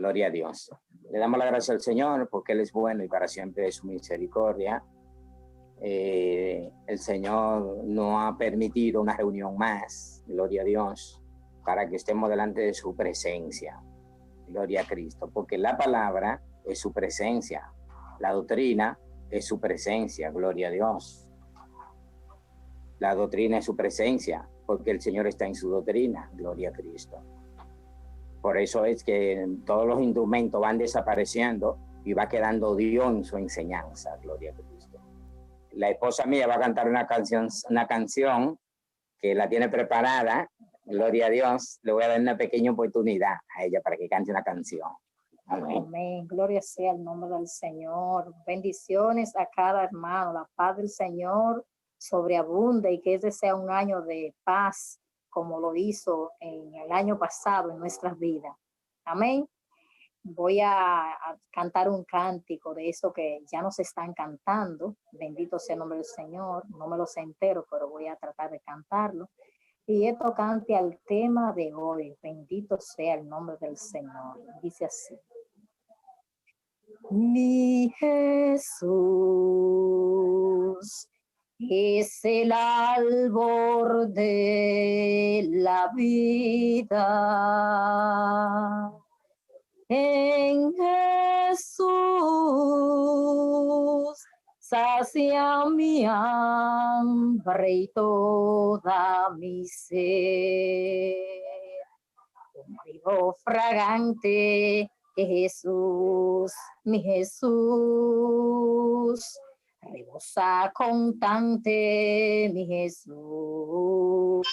Gloria a Dios. Le damos la gracia al Señor porque Él es bueno y para siempre es su misericordia. El Señor nos ha permitido una reunión más, gloria a Dios, para que estemos delante de su presencia. Gloria a Cristo, porque la palabra es su presencia, la doctrina es su presencia, gloria a Dios. La doctrina es su presencia, porque el Señor está en su doctrina, gloria a Cristo. Por eso es que todos los instrumentos van desapareciendo y va quedando Dios en su enseñanza, gloria a Cristo. La esposa mía va a cantar una canción que la tiene preparada, gloria a Dios. Le voy a dar una pequeña oportunidad a ella para que cante una canción. Amén. Amén. Gloria sea el nombre del Señor. Bendiciones a cada hermano. La paz del Señor sobreabunde y que este sea un año de paz como lo hizo en el año pasado en nuestras vidas. Amén. Voy a cantar un cántico de eso que ya nos están cantando. Bendito sea el nombre del Señor. No me lo sé entero, pero voy a tratar de cantarlo. Y esto cante al tema de hoy. Bendito sea el nombre del Señor. Dice así. Mi Jesús es el árbol de la vida. En Jesús sacia mi hambre y toda mi sed. Un río fragante que Jesús, mi Jesús, rebosa constante, mi Jesús.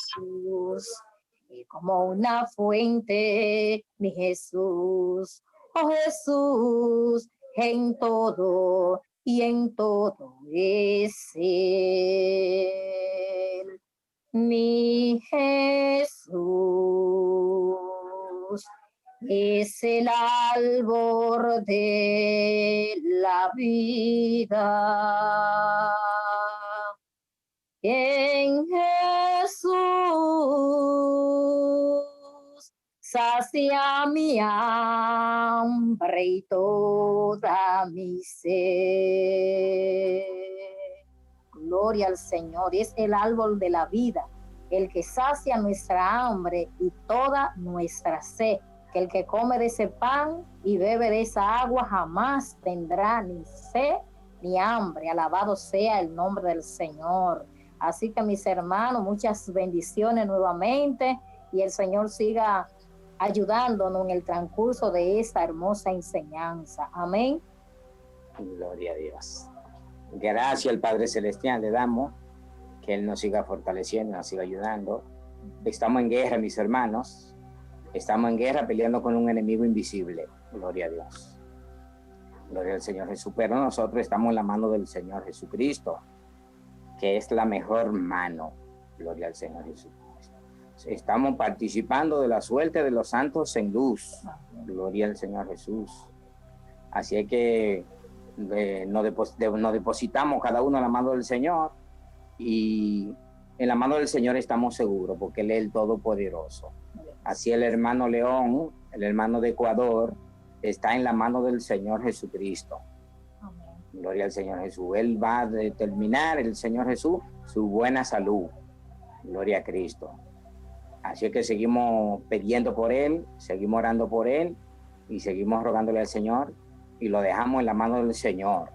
Y como una fuente, mi Jesús, oh Jesús, en todo y en todo es Él. Mi Jesús es el árbol de la vida. En Jesús sacia mi hambre y toda mi sed. Gloria al Señor, es el árbol de la vida, el que sacia nuestra hambre y toda nuestra sed. Que el que come de ese pan y bebe de esa agua jamás tendrá ni sed ni hambre. Alabado sea el nombre del Señor. Así que mis hermanos, muchas bendiciones nuevamente y el Señor siga ayudándonos en el transcurso de esta hermosa enseñanza. Amén. Gloria a Dios. Gracias al Padre Celestial le damos, que Él nos siga fortaleciendo, nos siga ayudando. Estamos en guerra, mis hermanos. Estamos en guerra peleando con un enemigo invisible. Gloria a Dios. Gloria al Señor Jesús. Pero nosotros estamos en la mano del Señor Jesucristo, que es la mejor mano. Gloria al Señor Jesús. Estamos participando de la suerte de los santos en luz. Gloria al Señor Jesús. Así es que nos depositamos cada uno en la mano del Señor y en la mano del Señor estamos seguros porque Él es el Todopoderoso. Así el hermano León, el hermano de Ecuador, está en la mano del Señor Jesucristo. Amén. Gloria al Señor Jesús. Él va a determinar, el Señor Jesús, su buena salud. Gloria a Cristo. Así es que seguimos pidiendo por Él, seguimos orando por Él y seguimos rogándole al Señor y lo dejamos en la mano del Señor,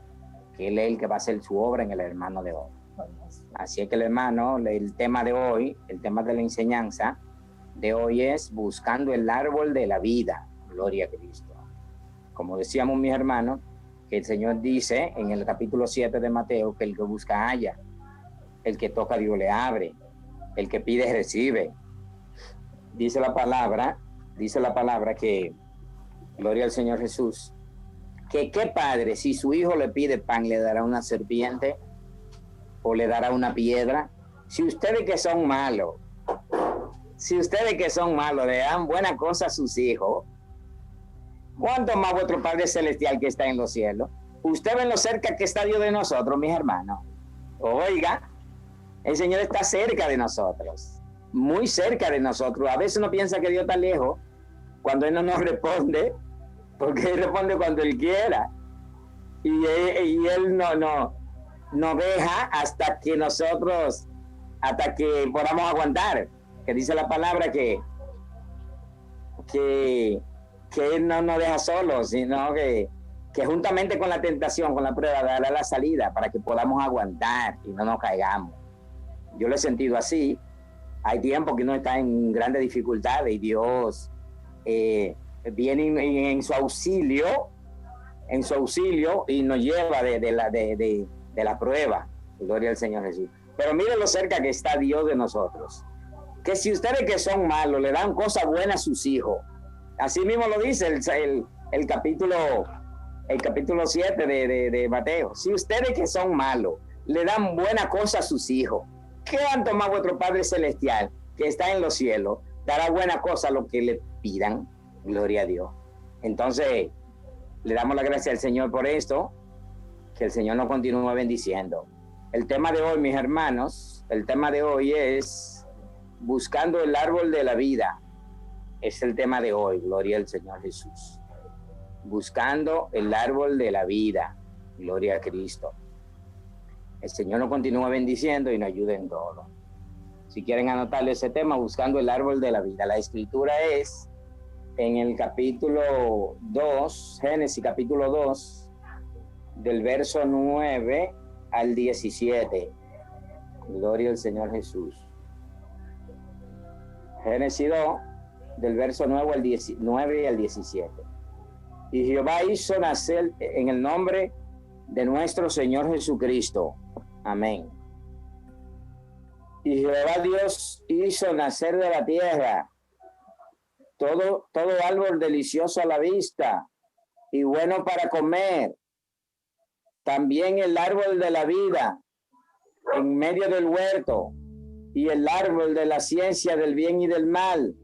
que Él es el que va a hacer su obra en el hermano de hoy. Así es que el hermano, el tema de hoy, el tema de la enseñanza de hoy es buscando el árbol de la vida. Gloria a Cristo. Como decíamos mis hermanos, que el Señor dice en el capítulo 7 de Mateo que el que busca halla, el que toca Dios le abre, el que pide recibe. Dice la palabra que, gloria al Señor Jesús, que qué padre, si su hijo le pide pan, le dará una serpiente o le dará una piedra. Si ustedes que son malos le dan buena cosa a sus hijos, ¿cuánto más vuestro Padre Celestial que está en los cielos? Usted ven lo cerca que está Dios de nosotros, mis hermanos. Oiga, el Señor está cerca de nosotros, muy cerca de nosotros. A veces uno piensa que Dios está lejos cuando Él no nos responde, porque Él responde cuando Él quiera. Y Él no deja hasta que podamos aguantar. Que dice la palabra que Él no nos deja solos, sino que juntamente con la tentación, con la prueba, dará la salida para que podamos aguantar y no nos caigamos. Yo lo he sentido así. Hay tiempos que uno está en grandes dificultades y Dios viene en su auxilio y nos lleva de la prueba. Gloria al Señor Jesús. Pero miren lo cerca que está Dios de nosotros. Que si ustedes que son malos le dan cosas buenas a sus hijos, así mismo lo dice el capítulo 7 de Mateo. Si ustedes que son malos le dan buena cosa a sus hijos, ¿qué tanto más vuestro Padre Celestial, que está en los cielos, dará buena cosa a los que le pidan? Gloria a Dios. Entonces, le damos la gracia al Señor por esto, que el Señor nos continúe bendiciendo. El tema de hoy, mis hermanos, el tema de hoy es buscando el árbol de la vida. Es el tema de hoy, gloria al Señor Jesús. Buscando el árbol de la vida, gloria a Cristo. El Señor nos continúa bendiciendo y nos ayuda en todo. Si quieren anotarle ese tema, buscando el árbol de la vida. La escritura es en el capítulo 2, Génesis capítulo 2, del verso 9 al 17. Gloria al Señor Jesús. Génesis 2, del verso 9 al 17. Y Jehová hizo nacer en el nombre de nuestro Señor Jesucristo. Amén. Y Jehová Dios hizo nacer de la tierra todo árbol delicioso a la vista y bueno para comer. También el árbol de la vida en medio del huerto y el árbol de la ciencia del bien y del mal.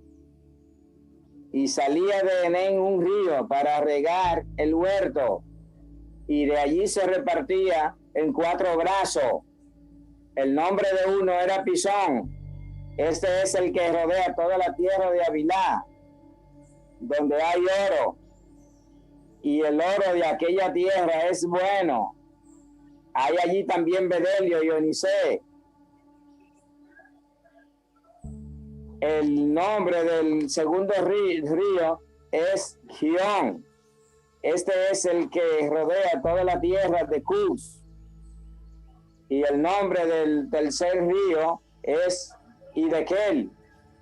Y salía de Edén un río para regar el huerto, y de allí se repartía en 4 brazos. El nombre de uno era Pisón. Este es el que rodea toda la tierra de Havilá, donde hay oro, y el oro de aquella tierra es bueno. Hay allí también bedelio y onicé. El nombre del segundo río es Gihón. Este es el que rodea toda la tierra de Cus. Y el nombre del tercer río es Hidekel.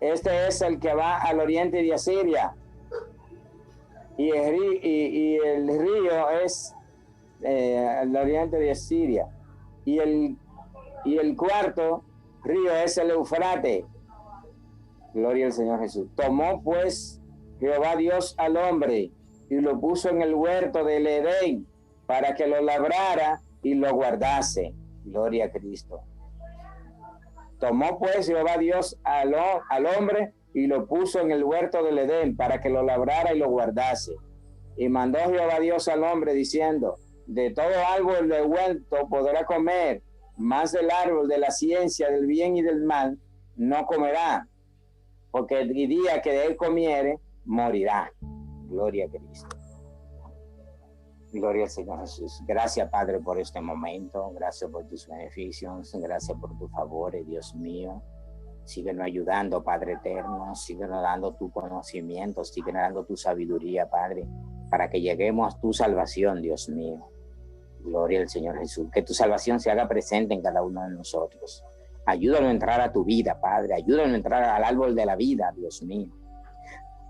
Este es el que va al oriente de Asiria. Y el río es al oriente de Asiria. Y el cuarto río es el Eufrate. Gloria al Señor Jesús. Tomó pues Jehová Dios al hombre y lo puso en el huerto del Edén para que lo labrara y lo guardase. Gloria a Cristo. Tomó pues Jehová Dios al hombre y lo puso en el huerto del Edén para que lo labrara y lo guardase. Y mandó Jehová Dios al hombre diciendo: de todo árbol del huerto podrá comer, mas del árbol de la ciencia del bien y del mal no comerá, porque el día que de él comiere, morirá. Gloria a Cristo. Gloria al Señor Jesús. Gracias, Padre, por este momento. Gracias por tus beneficios. Gracias por tus favores, Dios mío. Síguenos ayudando, Padre eterno. Síguenos dando tu conocimiento. Síguenos dando tu sabiduría, Padre, para que lleguemos a tu salvación, Dios mío. Gloria al Señor Jesús. Que tu salvación se haga presente en cada uno de nosotros. Ayúdanos a entrar a tu vida, Padre. Ayúdanos a entrar al árbol de la vida, Dios mío.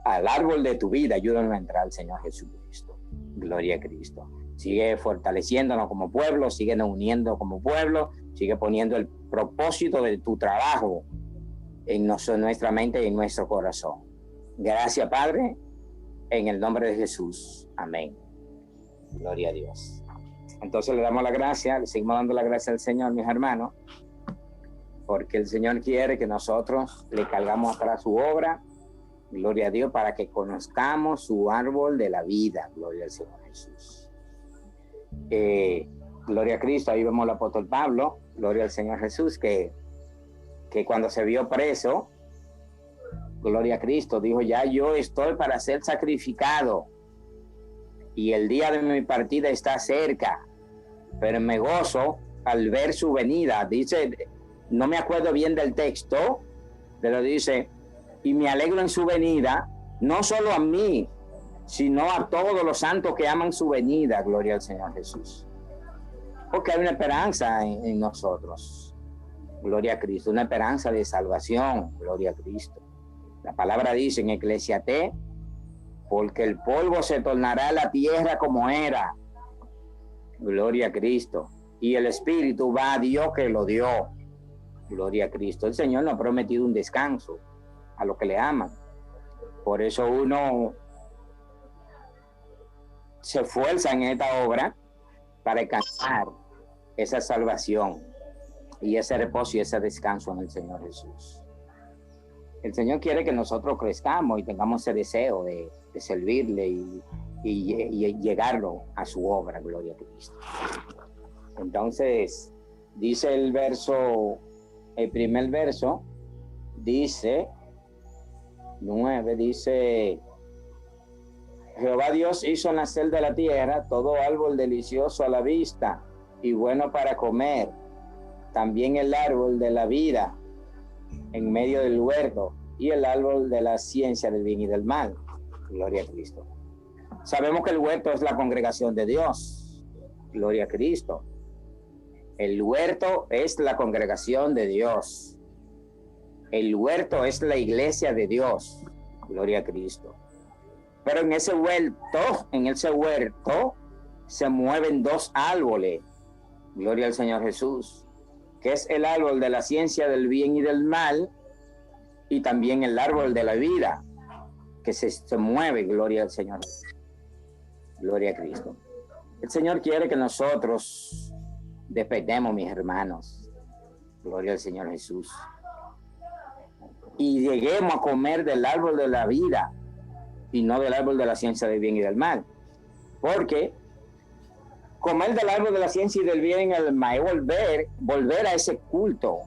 Al árbol de tu vida, ayúdanos a entrar, Señor Jesucristo. Gloria a Cristo. Sigue fortaleciéndonos como pueblo, sigue nos uniendo como pueblo, sigue poniendo el propósito de tu trabajo en nuestra mente y en nuestro corazón. Gracias, Padre, en el nombre de Jesús. Amén. Gloria a Dios. Entonces le damos la gracia, le seguimos dando la gracia al Señor, mis hermanos, porque el Señor quiere que nosotros le cargamos atrás su obra. Gloria a Dios, para que conozcamos su árbol de la vida. Gloria al Señor Jesús. Gloria a Cristo. Ahí vemos al apóstol Pablo. Gloria al Señor Jesús, que cuando se vio preso, gloria a Cristo, dijo: ya yo estoy para ser sacrificado. y el día de mi partida está cerca, pero me gozo al ver su venida. Dice, no me acuerdo bien del texto, pero dice, y me alegro en su venida, no solo a mí, sino a todos los santos que aman su venida. Gloria al Señor Jesús. Porque hay una esperanza en nosotros. Gloria a Cristo, una esperanza de salvación. Gloria a Cristo. La palabra dice en Eclesiastés, porque el polvo se tornará a la tierra como era. Gloria a Cristo. Y el Espíritu va a Dios que lo dio. Gloria a Cristo. El Señor nos ha prometido un descanso a los que le aman. Por eso uno se esfuerza en esta obra para alcanzar esa salvación y ese reposo y ese descanso en el Señor Jesús. El Señor quiere que nosotros crezcamos y tengamos ese deseo de servirle y llegarlo a su obra. Gloria a Cristo. Entonces, dice el primer verso, dice 9, dice, Jehová Dios hizo nacer de la tierra todo árbol delicioso a la vista y bueno para comer, también el árbol de la vida en medio del huerto y el árbol de la ciencia del bien y del mal. Gloria a Cristo. Sabemos que el huerto es la congregación de Dios. Gloria a Cristo. El huerto es la congregación de Dios. El huerto es la iglesia de Dios. Gloria a Cristo. Pero en ese huerto se mueven dos árboles. Gloria al Señor Jesús. Que es el árbol de la ciencia del bien y del mal y también el árbol de la vida que se mueve. Gloria al Señor. Gloria a Cristo. El Señor quiere que nosotros despertemos, mis hermanos. Gloria al Señor Jesús. Y lleguemos a comer del árbol de la vida y no del árbol de la ciencia del bien y del mal. Porque comer del árbol de la ciencia y del bien y del mal es volver a ese culto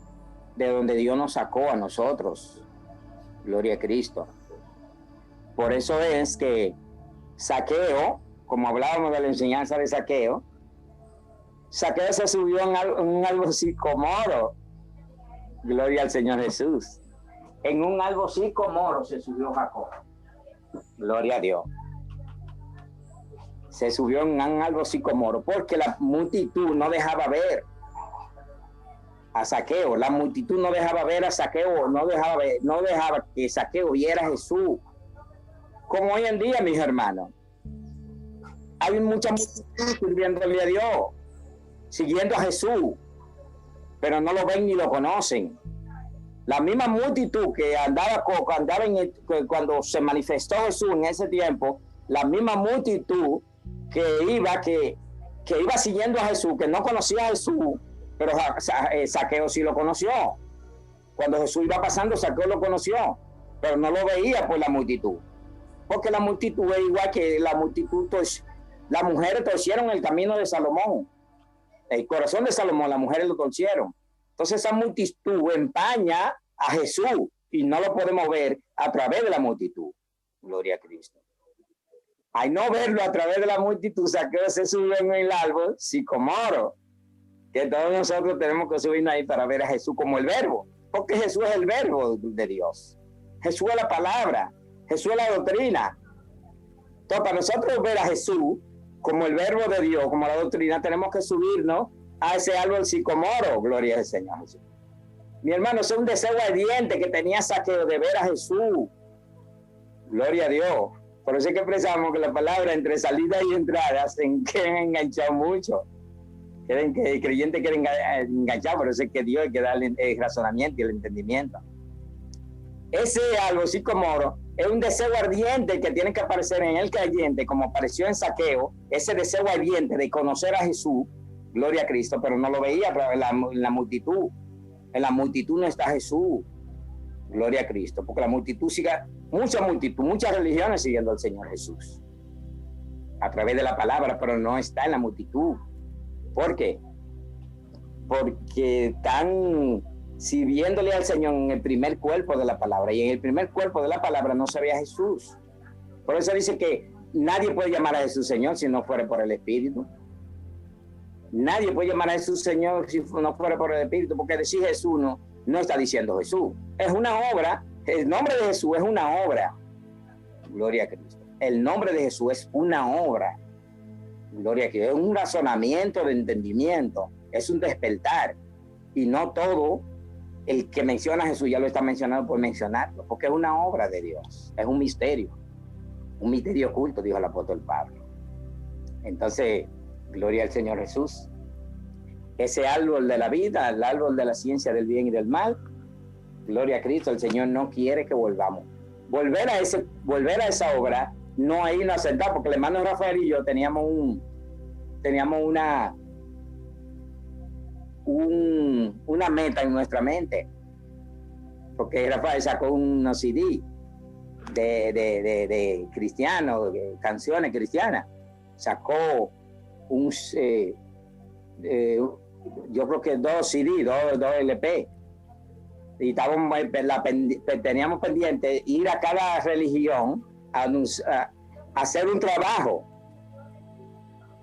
de donde Dios nos sacó a nosotros. Gloria a Cristo. Por eso es que Zaqueo, como hablábamos de la enseñanza de Zaqueo se subió en un árbol sicomoro. Gloria al Señor Jesús. En un árbol sicomoro se subió Jacob. Gloria a Dios. Se subió en un árbol sicomoro porque la multitud no dejaba ver a Zaqueo. La multitud no dejaba ver a Zaqueo, no dejaba que Zaqueo viera a Jesús. Como hoy en día, mis hermanos, hay mucha multitud sirviéndole a Dios, siguiendo a Jesús, pero no lo ven ni lo conocen. La misma multitud que andaba cuando se manifestó Jesús en ese tiempo, la misma multitud que iba siguiendo a Jesús, que no conocía a Jesús, pero Zaqueo sí lo conoció. Cuando Jesús iba pasando, Zaqueo lo conoció, pero no lo veía por la multitud. Porque la multitud es igual que la multitud, las mujeres torcieron el camino de Salomón. El corazón de Salomón, las mujeres lo torcieron. Entonces esa multitud empaña a Jesús y no lo podemos ver a través de la multitud. Gloria a Cristo. Al no verlo a través de la multitud, Zaqueo se subió en el árbol sicomoro, que todos nosotros tenemos que subirnos ahí para ver a Jesús como el verbo, porque Jesús es el verbo de Dios. Jesús es la palabra, Jesús es la doctrina. Entonces, para nosotros ver a Jesús como el verbo de Dios, como la doctrina, tenemos que subirnos a ese árbol sicomoro. Gloria al Señor Jesús. Mi hermano, es un deseo ardiente que tenía Zaqueo de ver a Jesús. Gloria a Dios. Por eso es que expresamos que la palabra entre salida y entrada se quieren enganchar mucho. El creyente quiere enganchar, por eso es que Dios hay que darle el razonamiento y el entendimiento. Ese árbol sicomoro es un deseo ardiente que tiene que aparecer en el creyente, como apareció en Zaqueo, ese deseo ardiente de conocer a Jesús, gloria a Cristo, pero no lo veía en la multitud. En la multitud no está Jesús, gloria a Cristo, porque la multitud muchas religiones siguiendo al Señor Jesús a través de la palabra, pero no está en la multitud. ¿Por qué? Porque están sirviéndole al Señor en el primer cuerpo de la palabra, y en el primer cuerpo de la palabra no se ve a Jesús. Por eso dice que Nadie puede llamar a Jesús Señor si no fuera por el Espíritu. Nadie puede llamar a Jesús Señor si no fuera por el Espíritu, porque decir Jesús no está diciendo Jesús. Es una obra. El nombre de Jesús es una obra. Gloria a Cristo. El nombre de Jesús es una obra. Gloria a Cristo. Es un razonamiento de entendimiento. Es un despertar. Y no todo el que menciona a Jesús ya lo está mencionando por mencionarlo, porque es una obra de Dios. Es un misterio oculto, dijo el apóstol Pablo. Entonces, gloria al Señor Jesús. Ese árbol de la vida, el árbol de la ciencia del bien y del mal, gloria a Cristo, el Señor no quiere que volvamos. Volver a esa obra, no a irnos a sentar, porque el hermano Rafael y yo teníamos una meta en nuestra mente, porque Rafael sacó unos CD de cristianos, de canciones cristianas, sacó yo creo que 2 CD, 2 LP, y teníamos pendiente ir a cada religión a hacer un trabajo,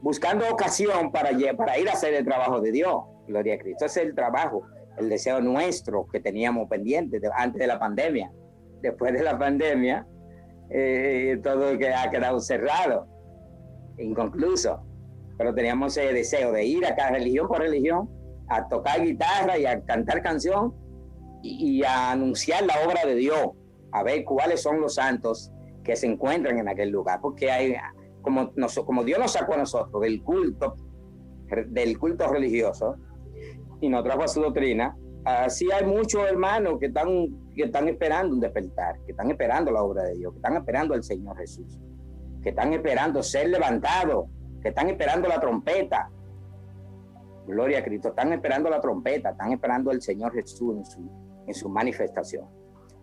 buscando ocasión para ir a hacer el trabajo de Dios. Gloria a Cristo. Ese es el trabajo, el deseo nuestro que teníamos pendiente antes de la pandemia. Después de la pandemia, todo ha quedado cerrado, inconcluso. Pero teníamos ese deseo de ir a cada religión por religión, a tocar guitarra y a cantar canción y a anunciar la obra de Dios, a ver cuáles son los santos que se encuentran en aquel lugar. Porque hay, como Dios nos sacó a nosotros del culto religioso y nos trajo a su doctrina, así hay muchos hermanos que están esperando un despertar, que están esperando la obra de Dios, que están esperando al Señor Jesús, que están esperando ser levantados, que están esperando la trompeta. Gloria a Cristo, están esperando la trompeta, están esperando al Señor Jesús en su manifestación.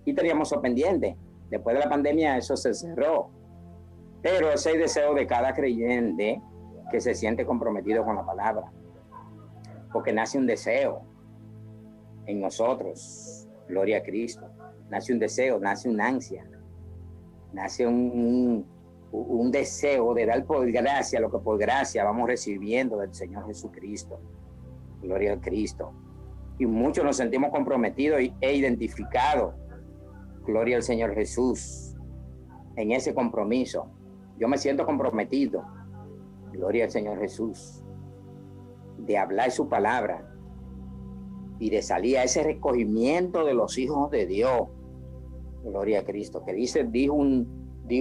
Y teníamos eso pendiente. Después de la pandemia eso se cerró. Pero ese es el deseo de cada creyente que se siente comprometido con la palabra. Porque nace un deseo en nosotros. Gloria a Cristo. Nace un deseo, nace una ansia. Nace un deseo de dar por gracia lo que por gracia vamos recibiendo del Señor Jesucristo. Gloria a Cristo. Y muchos nos sentimos comprometidos e identificados. Gloria al Señor Jesús. En ese compromiso. Yo me siento comprometido. Gloria al Señor Jesús. De hablar su palabra. Y de salir a ese recogimiento de los hijos de Dios. Gloria a Cristo. Que dijo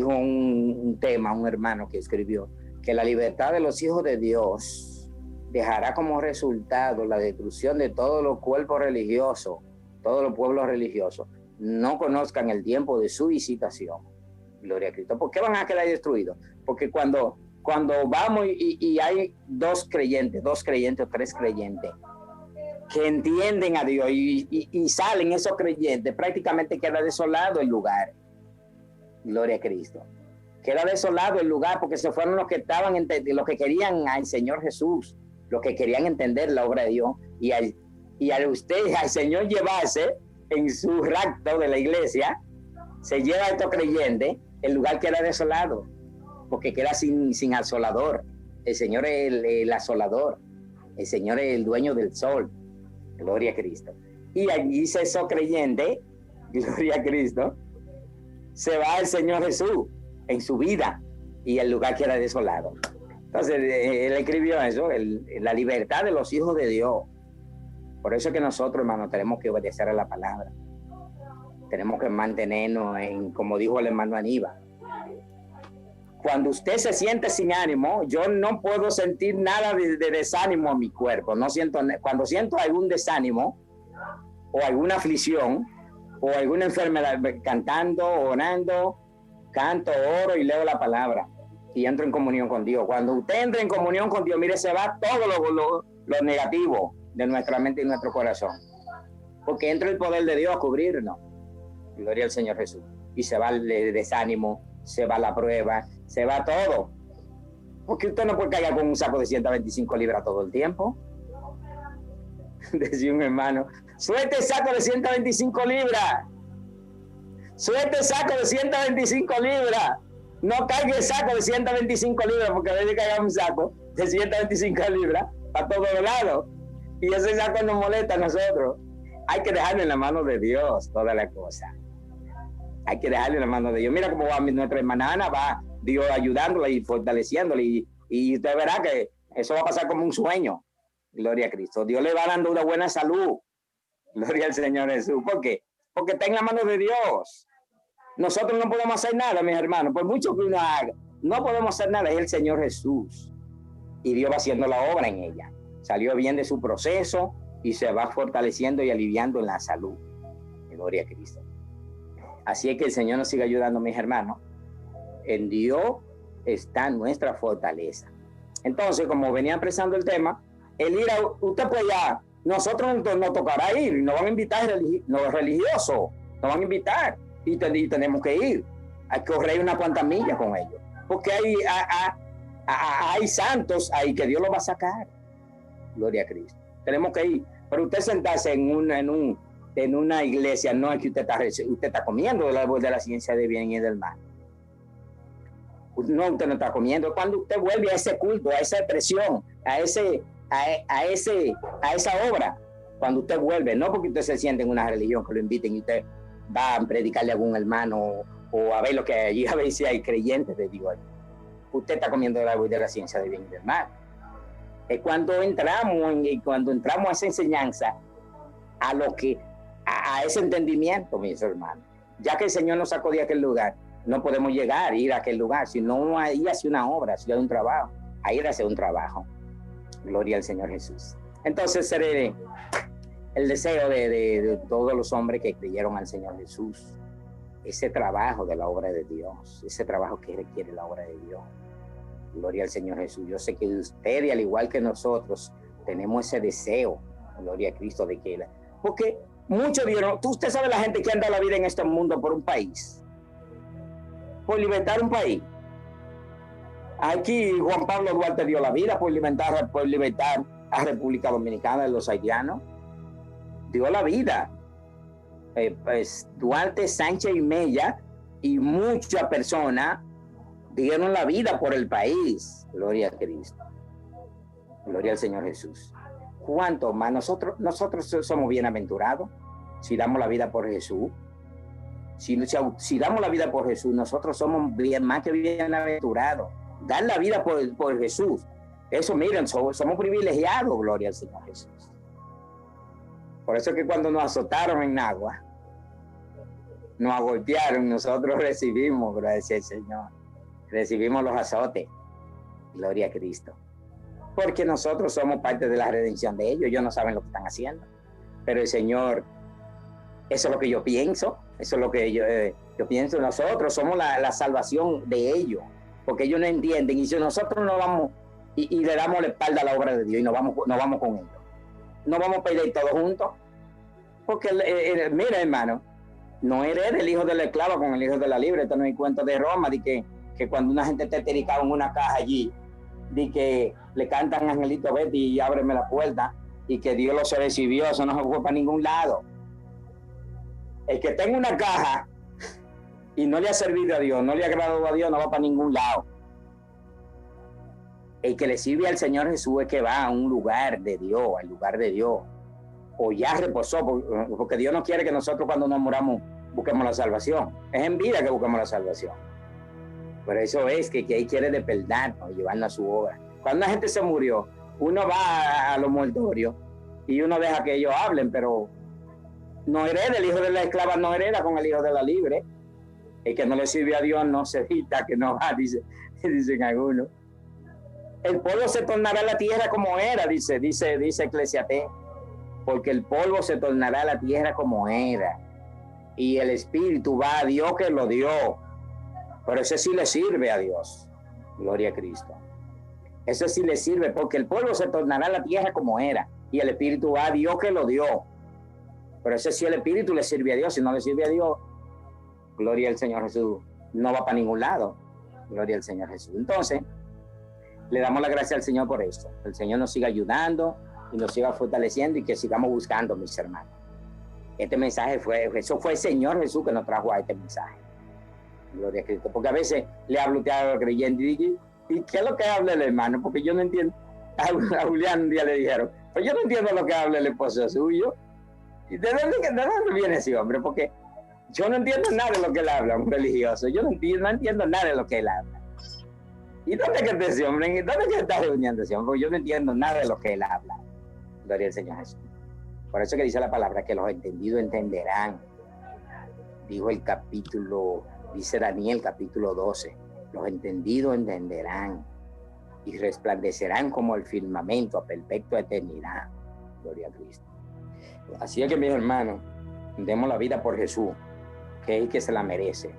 un tema, un hermano que escribió, que la libertad de los hijos de Dios dejará como resultado la destrucción de todos los cuerpos religiosos, todos los pueblos religiosos, no conozcan el tiempo de su visitación. Gloria a Cristo. ¿Por qué van a quedar destruidos? Porque cuando vamos y hay 2 creyentes o 3 creyentes que entienden a Dios y salen esos creyentes, prácticamente queda desolado el lugar. Gloria a Cristo. Queda desolado el lugar porque se fueron los que querían al Señor Jesús, los que querían entender la obra de Dios, y al Señor llevarse en su rapto de la iglesia, se lleva a estos creyentes, el lugar queda desolado, porque queda sin asolador. El Señor es el asolador, el Señor es el dueño del sol. Gloria a Cristo. Y allí se esos creyentes, gloria a Cristo, se va el Señor Jesús en su vida y el lugar queda desolado. Entonces, él escribió eso, la libertad de los hijos de Dios. Por eso es que nosotros, hermanos, tenemos que obedecer a la palabra. Tenemos que mantenernos como dijo el hermano Aníbal. Cuando usted se siente sin ánimo, yo no puedo sentir nada de desánimo en mi cuerpo. Cuando siento algún desánimo o alguna aflicción, o alguna enfermedad, cantando, orando, canto, oro y leo la palabra y entro en comunión con Dios. Cuando usted entra en comunión con Dios, mire, se va todo lo negativo de nuestra mente y nuestro corazón, porque entra el poder de Dios a cubrirnos. Gloria al Señor Jesús. Y se va el desánimo, se va la prueba, se va todo, porque usted no puede cargar con un saco de 125 libras todo el tiempo. Decía un hermano, suelte el saco de 125 libras. Suelte el saco de 125 libras. No cargue el saco de 125 libras, porque a veces cargamos un saco de 125 libras para todos lados. Y ese saco nos molesta a nosotros. Hay que dejarle en la mano de Dios toda la cosa. Hay que dejarle en la mano de Dios. Mira cómo va nuestra hermana Ana, va Dios ayudándola y fortaleciéndola. Y usted verá que eso va a pasar como un sueño. Gloria a Cristo. Dios le va dando una buena salud. Gloria al Señor Jesús. ¿Por qué? Porque está en la mano de Dios. Nosotros no podemos hacer nada, mis hermanos. Por mucho que uno haga, no podemos hacer nada. Es el Señor Jesús. Y Dios va haciendo la obra en ella. Salió bien de su proceso y se va fortaleciendo y aliviando en la salud. Gloria a Cristo. Así es que el Señor nos sigue ayudando, mis hermanos. En Dios está nuestra fortaleza. Entonces, como venía expresando el tema, el ir a usted pues ya, nosotros nos tocará ir, nos van a invitar los religiosos, nos van a invitar y tenemos que ir. Hay que correr unas cuantas millas con ellos, porque hay santos ahí que Dios los va a sacar. Gloria a Cristo. Tenemos que ir. Pero usted sentarse en una iglesia no es que usted está comiendo del árbol de la ciencia del bien y del mal. No, usted no está comiendo. Cuando usted vuelve a ese culto, a esa expresión, a esa obra, cuando usted vuelve, no porque usted se siente en una religión que lo inviten y usted va a predicarle a algún hermano o a ver lo que allí a ver si hay creyentes de Dios. Usted está comiendo el árbol de la ciencia del bien y del mal. Es cuando entramos a esa enseñanza, a ese entendimiento, mis hermanos. Ya que el Señor nos sacó de aquel lugar, no podemos ir a aquel lugar, sino a ir hacia una obra, hacia un trabajo, a ir hacia un trabajo. Gloria al Señor Jesús. Entonces, el deseo de todos los hombres que creyeron al Señor Jesús, ese trabajo de la obra de Dios, ese trabajo que requiere la obra de Dios. Gloria al Señor Jesús. Yo sé que ustedes, al igual que nosotros, tenemos ese deseo, gloria a Cristo, de que porque muchos vieron, usted sabe la gente que anda la vida en este mundo por un país, por libertar un país. Aquí Juan Pablo Duarte dio la vida por libertar a República Dominicana de los haitianos. Dio la vida. Pues Duarte, Sánchez y Mella y muchas personas dieron la vida por el país. Gloria a Cristo. Gloria al Señor Jesús. ¿Cuánto más? Nosotros somos bienaventurados si damos la vida por Jesús. Si damos la vida por Jesús, nosotros somos más que bienaventurados. Dar la vida por Jesús. Eso, miren, somos privilegiados, gloria al Señor Jesús. Por eso es que cuando nos azotaron en Nagua, nos golpearon, nosotros recibimos, gracias al Señor, recibimos los azotes. Gloria a Cristo. Porque nosotros somos parte de la redención de ellos. Ellos no saben lo que están haciendo. Pero el Señor, eso es lo que yo pienso. Eso es lo que yo pienso. Nosotros somos la salvación de ellos. Porque ellos no entienden. Y si nosotros no vamos y le damos la espalda a la obra de Dios y no vamos con ellos, no vamos a perder todos juntos. Porque, mira, hermano, no herede el hijo de la esclava con el hijo de la libre. Esto no es cuento de Roma, de que cuando una gente está estericada en una caja allí, de que le cantan Angelito Betty y ábreme la puerta, y que Dios los recibió, eso no se fue para ningún lado. El que tenga una caja y no le ha servido a Dios, no le ha agradado a Dios, no va para ningún lado. El que le sirve al Señor Jesús es que va a un lugar de Dios, al lugar de Dios, o ya reposó, porque Dios no quiere que nosotros cuando nos moramos busquemos la salvación. Es en vida que busquemos la salvación. Por eso es que Él quiere despertarnos y llevarnos a su obra. Cuando la gente se murió, uno va a los mortorios y uno deja que ellos hablen, pero no hereda, el hijo de la esclava no hereda con el hijo de la libre. El que no le sirve a Dios no se evita, que no va, dicen algunos. El polvo se tornará a la tierra como era, dice Eclesiastés, porque el polvo se tornará a la tierra como era, y el espíritu va a Dios que lo dio. Pero ese sí le sirve a Dios. Gloria a Cristo. Ese sí le sirve, porque el polvo se tornará a la tierra como era, y el espíritu va a Dios que lo dio. Pero ese sí, el espíritu le sirve a Dios. Si no le sirve a Dios, gloria al Señor Jesús, no va para ningún lado. Gloria al Señor Jesús. Entonces, le damos la gracia al Señor por esto. Que el Señor nos siga ayudando y nos siga fortaleciendo y que sigamos buscando, mis hermanos. Este mensaje fue el Señor Jesús que nos trajo a este mensaje. Gloria a Cristo. Porque a veces le hablo a los creyentes y digo, ¿y qué es lo que habla el hermano? Porque yo no entiendo. A Julián un día le dijeron, pues yo no entiendo lo que habla el esposo suyo. ¿Y de dónde viene ese hombre? Porque yo no entiendo nada de lo que él habla, un religioso. Yo no entiendo nada de lo que él habla. ¿Y dónde que está ese hombre? ¿Dónde que está reuniendo ese hombre? Porque yo no entiendo nada de lo que él habla. Gloria al Señor Jesús. Por eso que dice la palabra que los entendidos entenderán. Dijo el capítulo, dice Daniel capítulo 12. Los entendidos entenderán y resplandecerán como el firmamento a perpetua eternidad. Gloria a Cristo. Así es que, mis hermanos, demos la vida por Jesús, que es el que se la merece.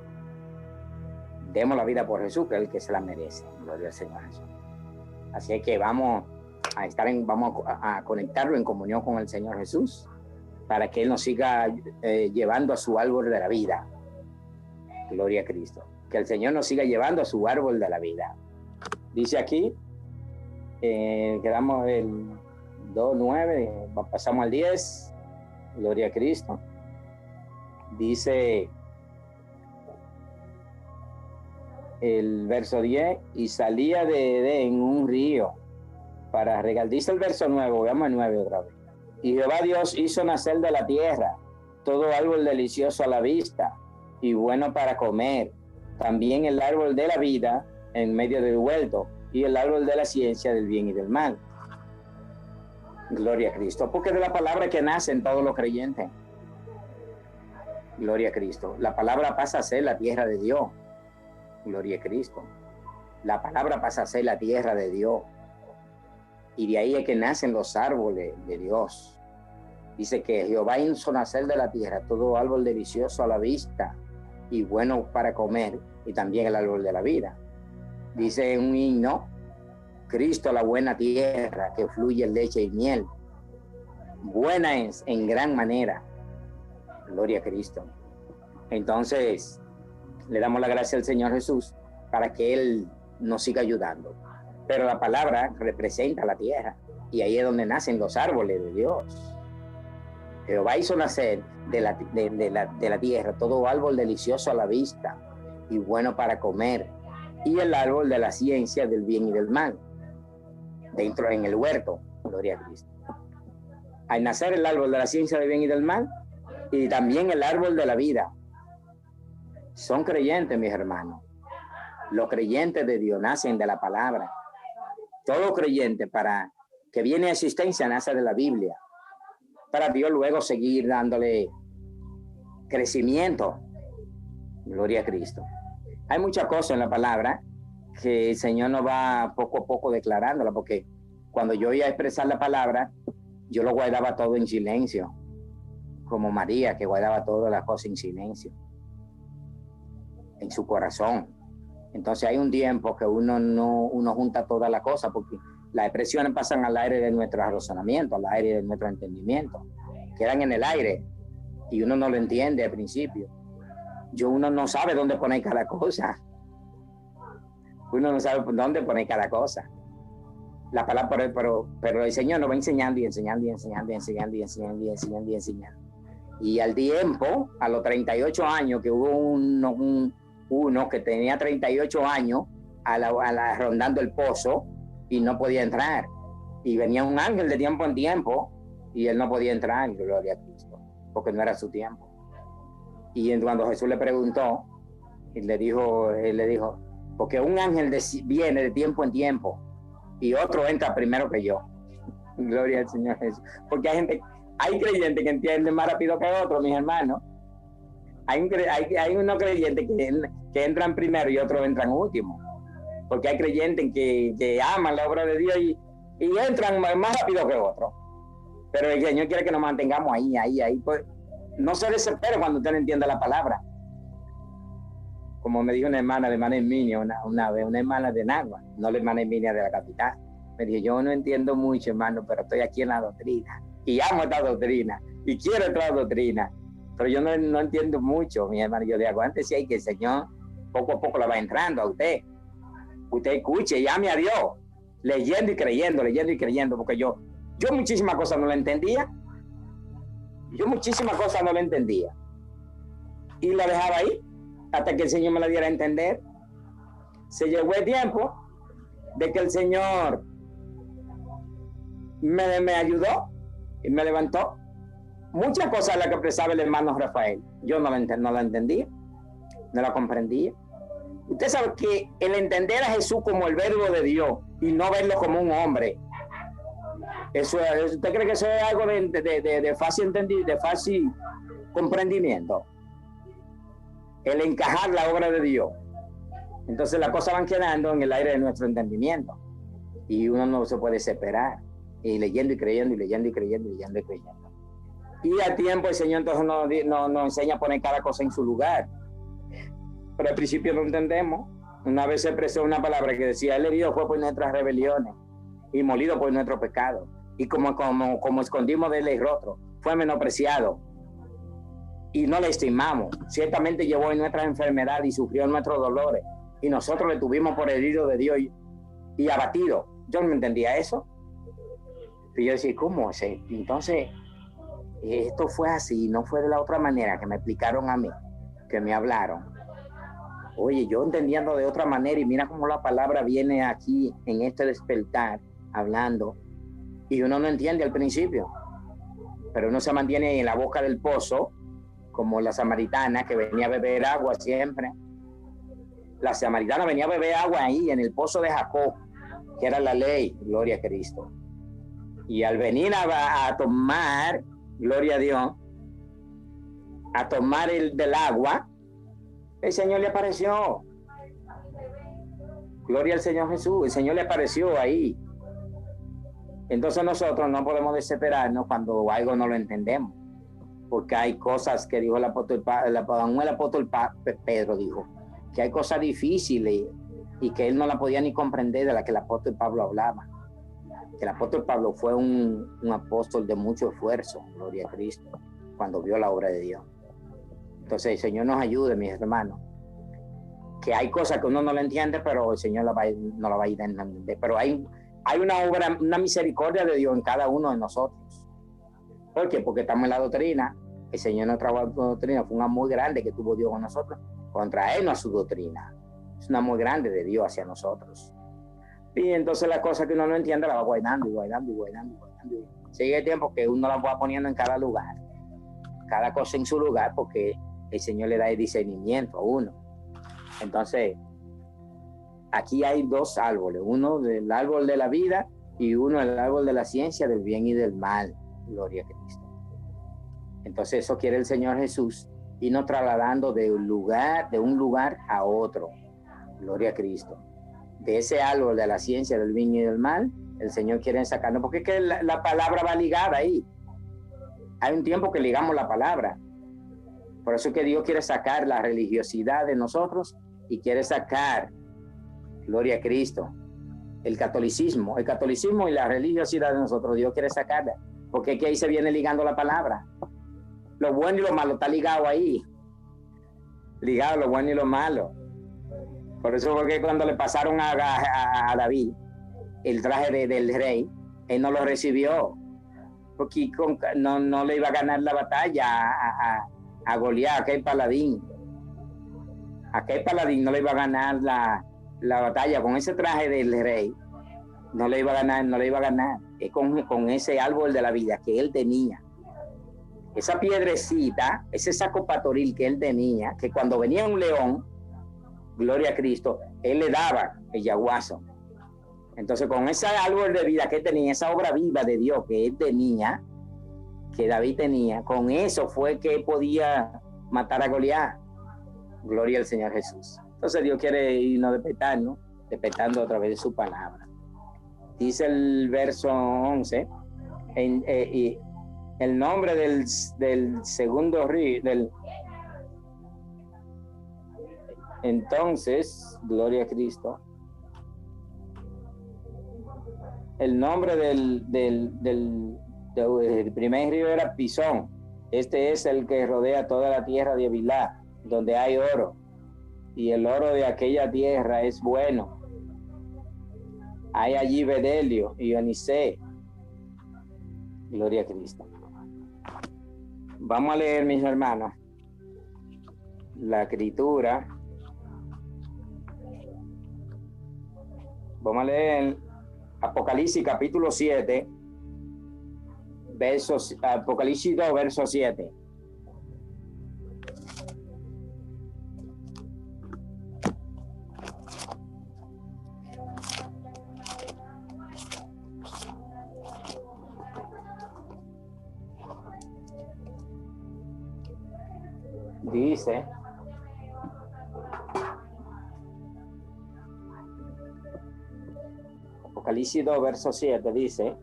Demos la vida por Jesús, que es el que se la merece. Gloria al Señor Jesús. Así es que vamos a conectarlo en comunión con el Señor Jesús, para que Él nos siga llevando a su árbol de la vida. Gloria a Cristo. Que el Señor nos siga llevando a su árbol de la vida. Dice aquí, quedamos el 2:9, pasamos al 10. Gloria a Cristo. Dice el verso 10, y salía de Edén un río para regar. Dice el verso 9, veamos el 9 otra vez. Y Jehová Dios hizo nacer de la tierra todo árbol delicioso a la vista y bueno para comer, también el árbol de la vida en medio del huerto y el árbol de la ciencia del bien y del mal. Gloria a Cristo, porque de la palabra que nacen todos los creyentes. Gloria a Cristo. La palabra pasa a ser la tierra de Dios. Gloria a Cristo. La palabra pasa a ser la tierra de Dios. Y de ahí es que nacen los árboles de Dios. Dice que Jehová hizo nacer de la tierra todo árbol delicioso a la vista y bueno para comer, y también el árbol de la vida. Dice en un himno, Cristo la buena tierra que fluye leche y miel. Buena es en gran manera. Gloria a Cristo. Entonces, le damos la gracia al Señor Jesús para que Él nos siga ayudando. Pero la palabra representa la tierra y ahí es donde nacen los árboles de Dios. Jehová hizo nacer de la tierra todo árbol delicioso a la vista y bueno para comer, y el árbol de la ciencia del bien y del mal, dentro en el huerto. Gloria a Cristo. Al nacer el árbol de la ciencia del bien y del mal, y también el árbol de la vida. Son creyentes, mis hermanos. Los creyentes de Dios nacen de la palabra. Todo creyente para que viene a existencia nace de la Biblia, para Dios luego seguir dándole crecimiento. Gloria a Cristo. Hay muchas cosas en la palabra que el Señor nos va poco a poco declarándola, porque cuando yo iba a expresar la palabra, yo lo guardaba todo en silencio, como María, que guardaba todas las cosas en silencio, en su corazón. Entonces hay un tiempo que uno junta todas las cosas, porque las expresiones pasan al aire de nuestro razonamiento, al aire de nuestro entendimiento, quedan en el aire y uno no lo entiende al principio. Uno no sabe dónde poner cada cosa. Uno no sabe dónde poner cada cosa. La palabra, pero el Señor nos va enseñando y enseñando y enseñando y enseñando y enseñando y enseñando y enseñando. Y al tiempo, a los 38 años, que hubo uno que tenía 38 años rondando el pozo y no podía entrar. Y venía un ángel de tiempo en tiempo y él no podía entrar, gloria a Cristo, porque no era su tiempo. Y cuando Jesús le preguntó, él le dijo, porque un ángel viene de tiempo en tiempo y otro entra primero que yo. Gloria al Señor Jesús. Porque hay creyentes que entienden más rápido que otros, mis hermanos. Hay unos creyentes que entran primero y otros entran último. Porque hay creyentes que aman la obra de Dios y entran más rápido que otros. Pero el Señor quiere que nos mantengamos ahí. Pues, no se desespere cuando usted no entienda la palabra. Como me dijo una hermana Herminia una vez, una hermana de Nagua, no la hermana Herminia de la capital. Me dijo, yo no entiendo mucho, hermano, pero estoy aquí en la doctrina. Y amo esta doctrina. Y quiero esta doctrina. Pero yo no entiendo mucho, mi hermano. Yo le aguántese ahí que el Señor poco a poco la va entrando a usted. Usted escuche y ame a Dios. Leyendo y creyendo. Porque yo muchísimas cosas no la entendía. Y la dejaba ahí. hasta que el Señor me la diera a entender. Se llegó el tiempo de que el Señor me ayudó y me levantó. Muchas cosas las que expresaba el hermano Rafael, yo no la entendía, no la comprendía. Usted sabe que el entender a Jesús como el verbo de Dios y no verlo como un hombre, ¿usted cree que eso es algo de fácil entendimiento, de fácil comprendimiento? El encajar la obra de Dios. Entonces las cosas van quedando en el aire de nuestro entendimiento y uno no se puede separar, y leyendo y creyendo y leyendo y creyendo y leyendo y creyendo. Y al tiempo el Señor entonces nos enseña a poner cada cosa en su lugar. Pero al principio no entendemos. Una vez se expresó una palabra que decía: Él herido fue por nuestras rebeliones y molido por nuestro pecado. Y como escondimos de él el rostro, fue menospreciado y no le estimamos. Ciertamente llevó en nuestras enfermedades y sufrió en nuestros dolores. Y nosotros le tuvimos por herido de Dios y abatido. Yo no entendía eso. Y yo decía, ¿cómo es? Entonces, esto fue así, no fue de la otra manera que me explicaron a mí, que me hablaron. Oye, yo entendiendo de otra manera, y mira cómo la palabra viene aquí en este despertar, hablando, y uno no entiende al principio, pero uno se mantiene en la boca del pozo, como la samaritana que venía a beber agua siempre. La samaritana venía a beber agua ahí en el pozo de Jacob, que era la ley, gloria a Cristo. Y al venir a tomar, gloria a Dios, a tomar del agua, el Señor le apareció. Gloria al Señor Jesús, el Señor le apareció ahí. Entonces nosotros no podemos desesperarnos cuando algo no lo entendemos, porque hay cosas que dijo el apóstol Pedro dijo, que hay cosas difíciles y que él no la podía ni comprender, de las que el apóstol Pablo hablaba. Que el apóstol Pablo fue un apóstol de mucho esfuerzo, gloria a Cristo, cuando vio la obra de Dios. Entonces el Señor nos ayude, mis hermanos, que hay cosas que uno no lo entiende, pero el Señor no la va a ir a entender. Pero hay una obra, una misericordia de Dios en cada uno de nosotros. ¿Por qué? Porque estamos en la doctrina. El Señor no trabajó en la doctrina, fue un amor grande que tuvo Dios con nosotros, contraernos a su doctrina. Es un amor grande de Dios hacia nosotros. Y entonces la cosa que uno no entiende la va guardando y guardando y guardando y guardando. Sigue el tiempo que uno la va poniendo en cada lugar, cada cosa en su lugar, porque el Señor le da el discernimiento a uno. Entonces, aquí hay dos árboles, uno del árbol de la vida y uno el árbol de la ciencia del bien y del mal. Gloria a Cristo. Entonces eso quiere el Señor Jesús, irnos trasladando de un lugar a otro. Gloria a Cristo. De ese árbol de la ciencia del bien y del mal, el Señor quiere sacarnos, porque es que la palabra va ligada ahí. Hay un tiempo que ligamos la palabra. Por eso es que Dios quiere sacar la religiosidad de nosotros y quiere sacar, gloria a Cristo, el catolicismo y la religiosidad de nosotros. Dios quiere sacarla, porque es que ahí se viene ligando la palabra. Lo bueno y lo malo está ligado ahí. Ligado lo bueno y lo malo. Por eso fue que cuando le pasaron a David el traje del rey, él no lo recibió, porque no le iba a ganar la batalla a Goliat, aquel paladín. Aquel paladín no le iba a ganar la batalla con ese traje del rey. No le iba a ganar. Es con ese árbol de la vida que él tenía. Esa piedrecita, ese saco pastoril que él tenía, que cuando venía un león, gloria a Cristo, él le daba el yaguazo. Entonces, con ese árbol de vida que él tenía, esa obra viva de Dios que él tenía, que David tenía, con eso fue que podía matar a Goliat. Gloria al Señor Jesús. Entonces, Dios quiere irnos despertando a través de su palabra. Dice el verso 11, el nombre del segundo río, entonces, gloria a Cristo, el nombre del primer río era Pisón. Este es el que rodea toda la tierra de Avilá, donde hay oro, y el oro de aquella tierra es bueno. Hay allí bedelio y onicé. Gloria a Cristo. Vamos a leer, mis hermanos, la escritura. Vamos a leer Apocalipsis capítulo 7, Apocalipsis 2, verso 7. Dice: Apocalipsis 2, verso 7 dice: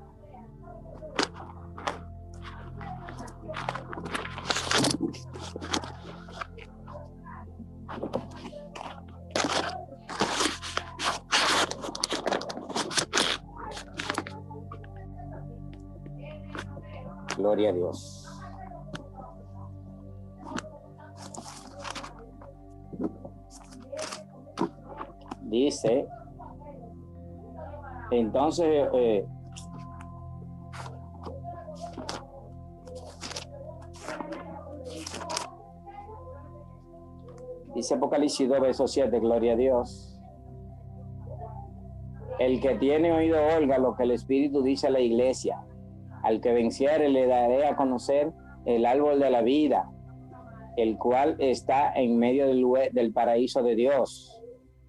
gloria a Dios. Dice, entonces, dice Apocalipsis 2, verso 7, gloria a Dios. El que tiene oído oiga lo que el Espíritu dice a la iglesia. Al que venciere le daré a conocer el árbol de la vida, el cual está en medio del paraíso de Dios.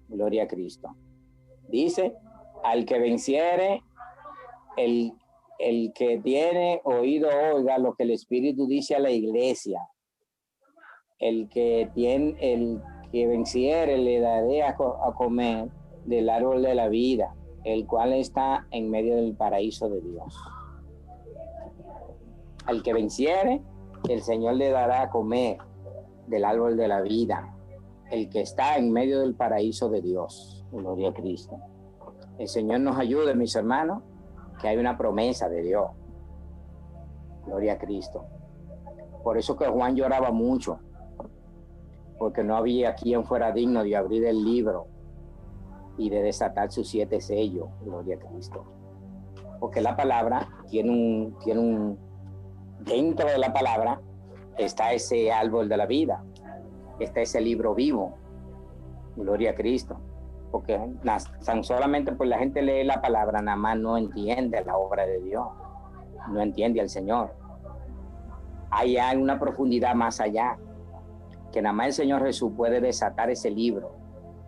Gloria a Cristo. Dice, al que venciere, el que tiene oído oiga lo que el Espíritu dice a la iglesia. El que venciere le daré a comer del árbol de la vida, el cual está en medio del paraíso de Dios. Al que venciere, el Señor le dará a comer del árbol de la vida, el que está en medio del paraíso de Dios. Gloria a Cristo. El Señor nos ayude, mis hermanos, que hay una promesa de Dios. Gloria a Cristo. Por eso que Juan lloraba mucho, porque no había quien fuera digno de abrir el libro y de desatar sus 7 sellos. Gloria a Cristo. Porque la palabra tiene un dentro de la palabra está ese árbol de la vida, está ese libro vivo. Gloria a Cristo. Porque tan solamente pues la gente lee la palabra, nada más no entiende la obra de Dios, no entiende al Señor. Hay una profundidad más allá, que nada más el Señor Jesús puede desatar ese libro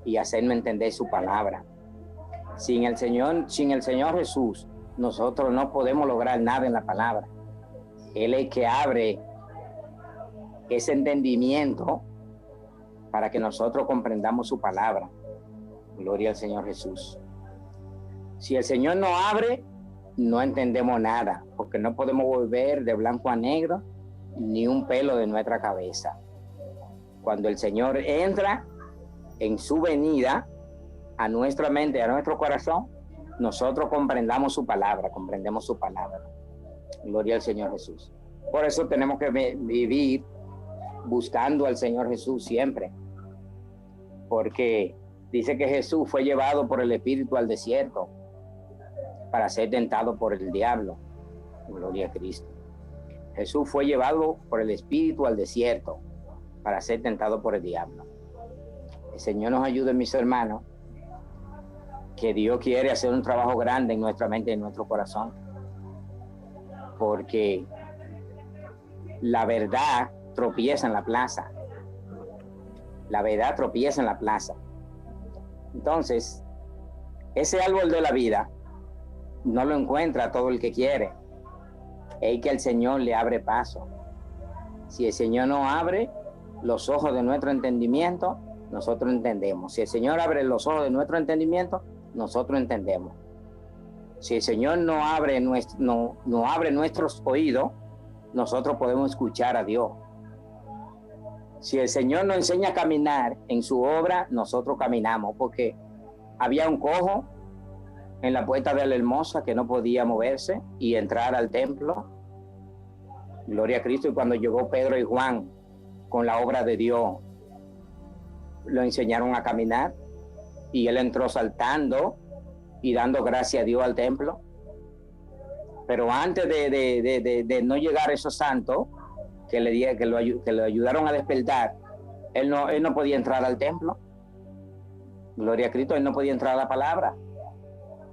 y hacerme entender su palabra. Sin el Señor Jesús, nosotros no podemos lograr nada en la palabra. Él es el que abre ese entendimiento para que nosotros comprendamos su palabra. Gloria al Señor Jesús. Si el Señor no abre, no entendemos nada, porque no podemos volver de blanco a negro ni un pelo de nuestra cabeza. Cuando el Señor entra en su venida a nuestra mente, a nuestro corazón, nosotros comprendemos su palabra. Gloria al Señor Jesús. Por eso tenemos que vivir buscando al Señor Jesús siempre, porque dice que Jesús fue llevado por el Espíritu al desierto para ser tentado por el diablo. Gloria a Cristo. Jesús fue llevado por el Espíritu al desierto para ser tentado por el diablo. El Señor nos ayude, mis hermanos, que Dios quiere hacer un trabajo grande en nuestra mente y en nuestro corazón, porque la verdad tropieza en la plaza. La verdad tropieza en la plaza. Entonces, ese árbol de la vida no lo encuentra todo el que quiere. Es que el Señor le abre paso. Si el Señor no abre los ojos de nuestro entendimiento, nosotros entendemos. Si el Señor abre los ojos de nuestro entendimiento, nosotros entendemos. Si el Señor no abre nuestros oídos, nosotros podemos escuchar a Dios. Si el Señor nos enseña a caminar en su obra, nosotros caminamos, porque había un cojo en la puerta de la Hermosa que no podía moverse y entrar al templo. Gloria a Cristo. Y cuando llegó Pedro y Juan con la obra de Dios, lo enseñaron a caminar y él entró saltando y dando gracias a Dios al templo. Pero antes de no llegar esos santos que lo ayudaron a despertar, Él no podía entrar al templo. Gloria a Cristo, él no podía entrar a la palabra,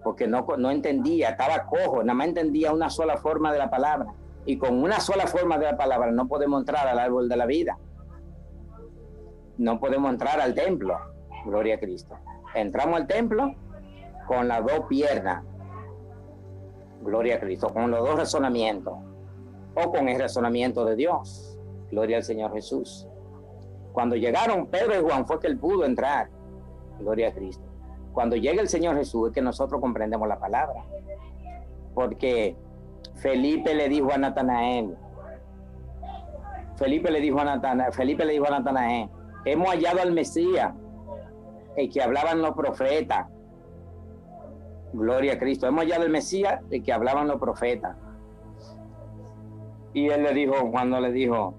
porque no entendía, estaba cojo, nada más entendía una sola forma de la palabra. Y con una sola forma de la palabra no podemos entrar al árbol de la vida. No podemos entrar al templo. Gloria a Cristo. Entramos al templo con las dos piernas. Gloria a Cristo. Con los dos razonamientos. O con el razonamiento de Dios. Gloria al Señor Jesús. Cuando llegaron Pedro y Juan fue que él pudo entrar. Gloria a Cristo. Cuando llega el Señor Jesús es que nosotros comprendemos la palabra. Porque Felipe le dijo a Natanael, hemos hallado al Mesías, el que hablaban los profetas. Gloria a Cristo. Hemos hallado al Mesías, el que hablaban los profetas. Y él le dijo, cuando le dijo,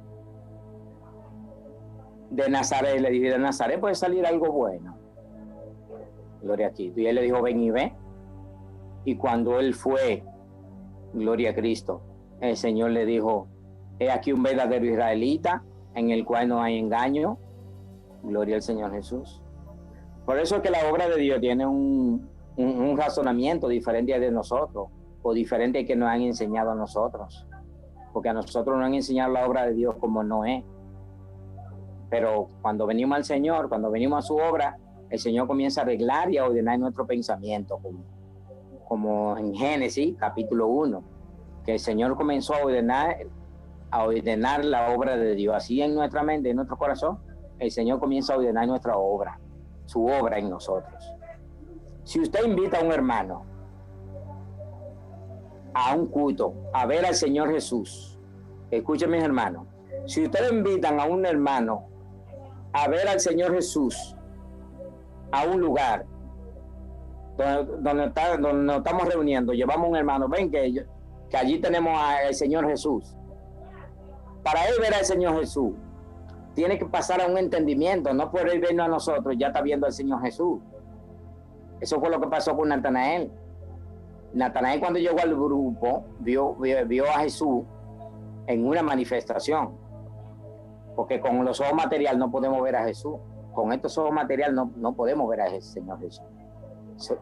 de Nazaret, le dije, de Nazaret puede salir algo bueno. Gloria a Cristo. Y él le dijo, ven y ve. Y cuando él fue, gloria a Cristo, el Señor le dijo, he aquí un verdadero israelita, en el cual no hay engaño. Gloria al Señor Jesús. Por eso es que la obra de Dios tiene un razonamiento diferente de nosotros, o diferente que nos han enseñado a nosotros. Porque a nosotros nos han enseñado la obra de Dios como no es. Pero cuando venimos al Señor, cuando venimos a su obra, el Señor comienza a arreglar y a ordenar nuestro pensamiento, como en Génesis capítulo 1, que el Señor comenzó a ordenar la obra de Dios. Así en nuestra mente, en nuestro corazón, el Señor comienza a ordenar nuestra obra, su obra en nosotros. Si usted invita a un hermano a un culto, a ver al Señor Jesús, escúcheme, mis hermanos, si ustedes invitan a un hermano a ver al Señor Jesús a un lugar donde nos estamos reuniendo, llevamos un hermano, ven que allí tenemos al Señor Jesús. Para él ver al Señor Jesús, tiene que pasar a un entendimiento, no puede vernos a nosotros, ya está viendo al Señor Jesús. Eso fue lo que pasó con Natanael. Natanael, cuando llegó al grupo, vio a Jesús en una manifestación, porque con los ojos materiales no podemos ver a Jesús. Con estos ojos materiales no podemos ver al Señor Jesús,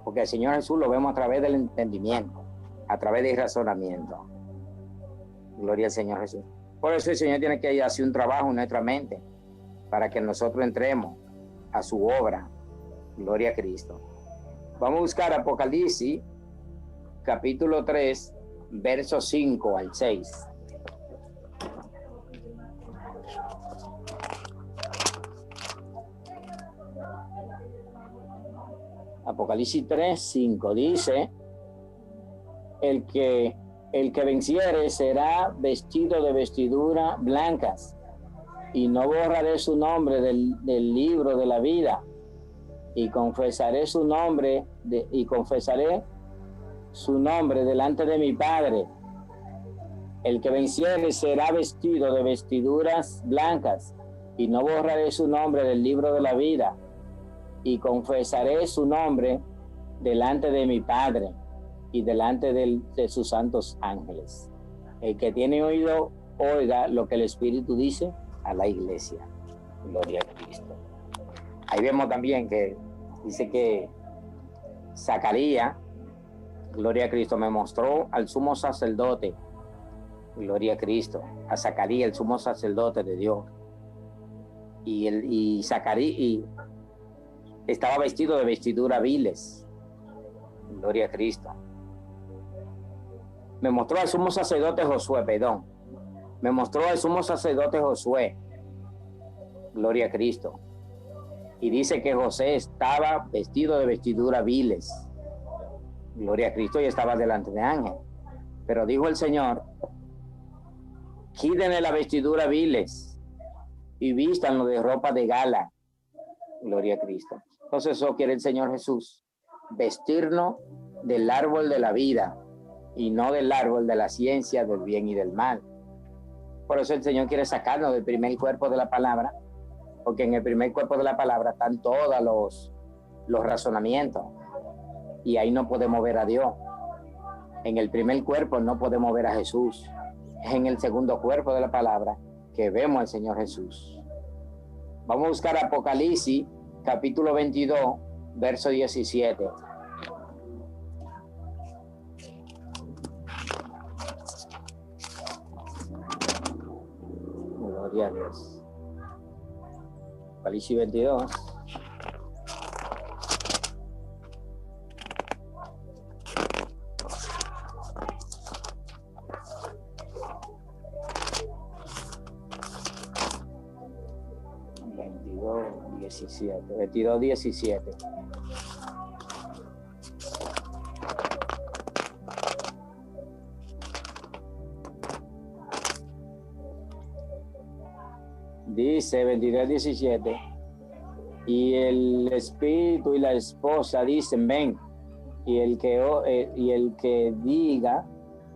porque el Señor Jesús lo vemos a través del entendimiento, a través del razonamiento. Gloria al Señor Jesús. Por eso el Señor tiene que hacer un trabajo en nuestra mente para que nosotros entremos a su obra. Gloria a Cristo. Vamos a buscar Apocalipsis capítulo 3, versos 5 al 6. Apocalipsis 3, 5 dice, el que venciere será vestido de vestiduras blancas, y no borraré su nombre del libro de la vida, y confesaré su nombre delante de mi Padre. El que venciere será vestido de vestiduras blancas, y no borraré su nombre del libro de la vida, y confesaré su nombre delante de mi Padre y delante de sus santos ángeles. El que tiene oído, oiga lo que el Espíritu dice a la iglesia. Gloria a Cristo. Ahí vemos también que dice que Zacarías, gloria a Cristo, me mostró al sumo sacerdote, gloria a Cristo, a Zacarías, el sumo sacerdote de Dios. Y Zacarías estaba vestido de vestiduras viles. Gloria a Cristo. Me mostró al sumo sacerdote Josué, Me mostró al sumo sacerdote Josué. Gloria a Cristo. Y dice que José estaba vestido de vestiduras viles. Gloria a Cristo, y estaba delante de ángel. Pero dijo el Señor, quítenle la vestidura viles y vístanlo de ropa de gala. Gloria a Cristo. Entonces eso quiere el Señor Jesús, vestirnos del árbol de la vida y no del árbol de la ciencia del bien y del mal. Por eso el Señor quiere sacarnos del primer cuerpo de la palabra, porque en el primer cuerpo de la palabra están todos los razonamientos, y ahí no podemos ver a Dios. En el primer cuerpo no podemos ver a Jesús. Es en el segundo cuerpo de la palabra que vemos al Señor Jesús. Vamos a buscar Apocalipsis, capítulo 22, verso 17. Gloria a Dios. Apocalipsis 22. Veintidós, 17. Dice 22, 17. Y el espíritu y la esposa dicen, ven. Y el que diga,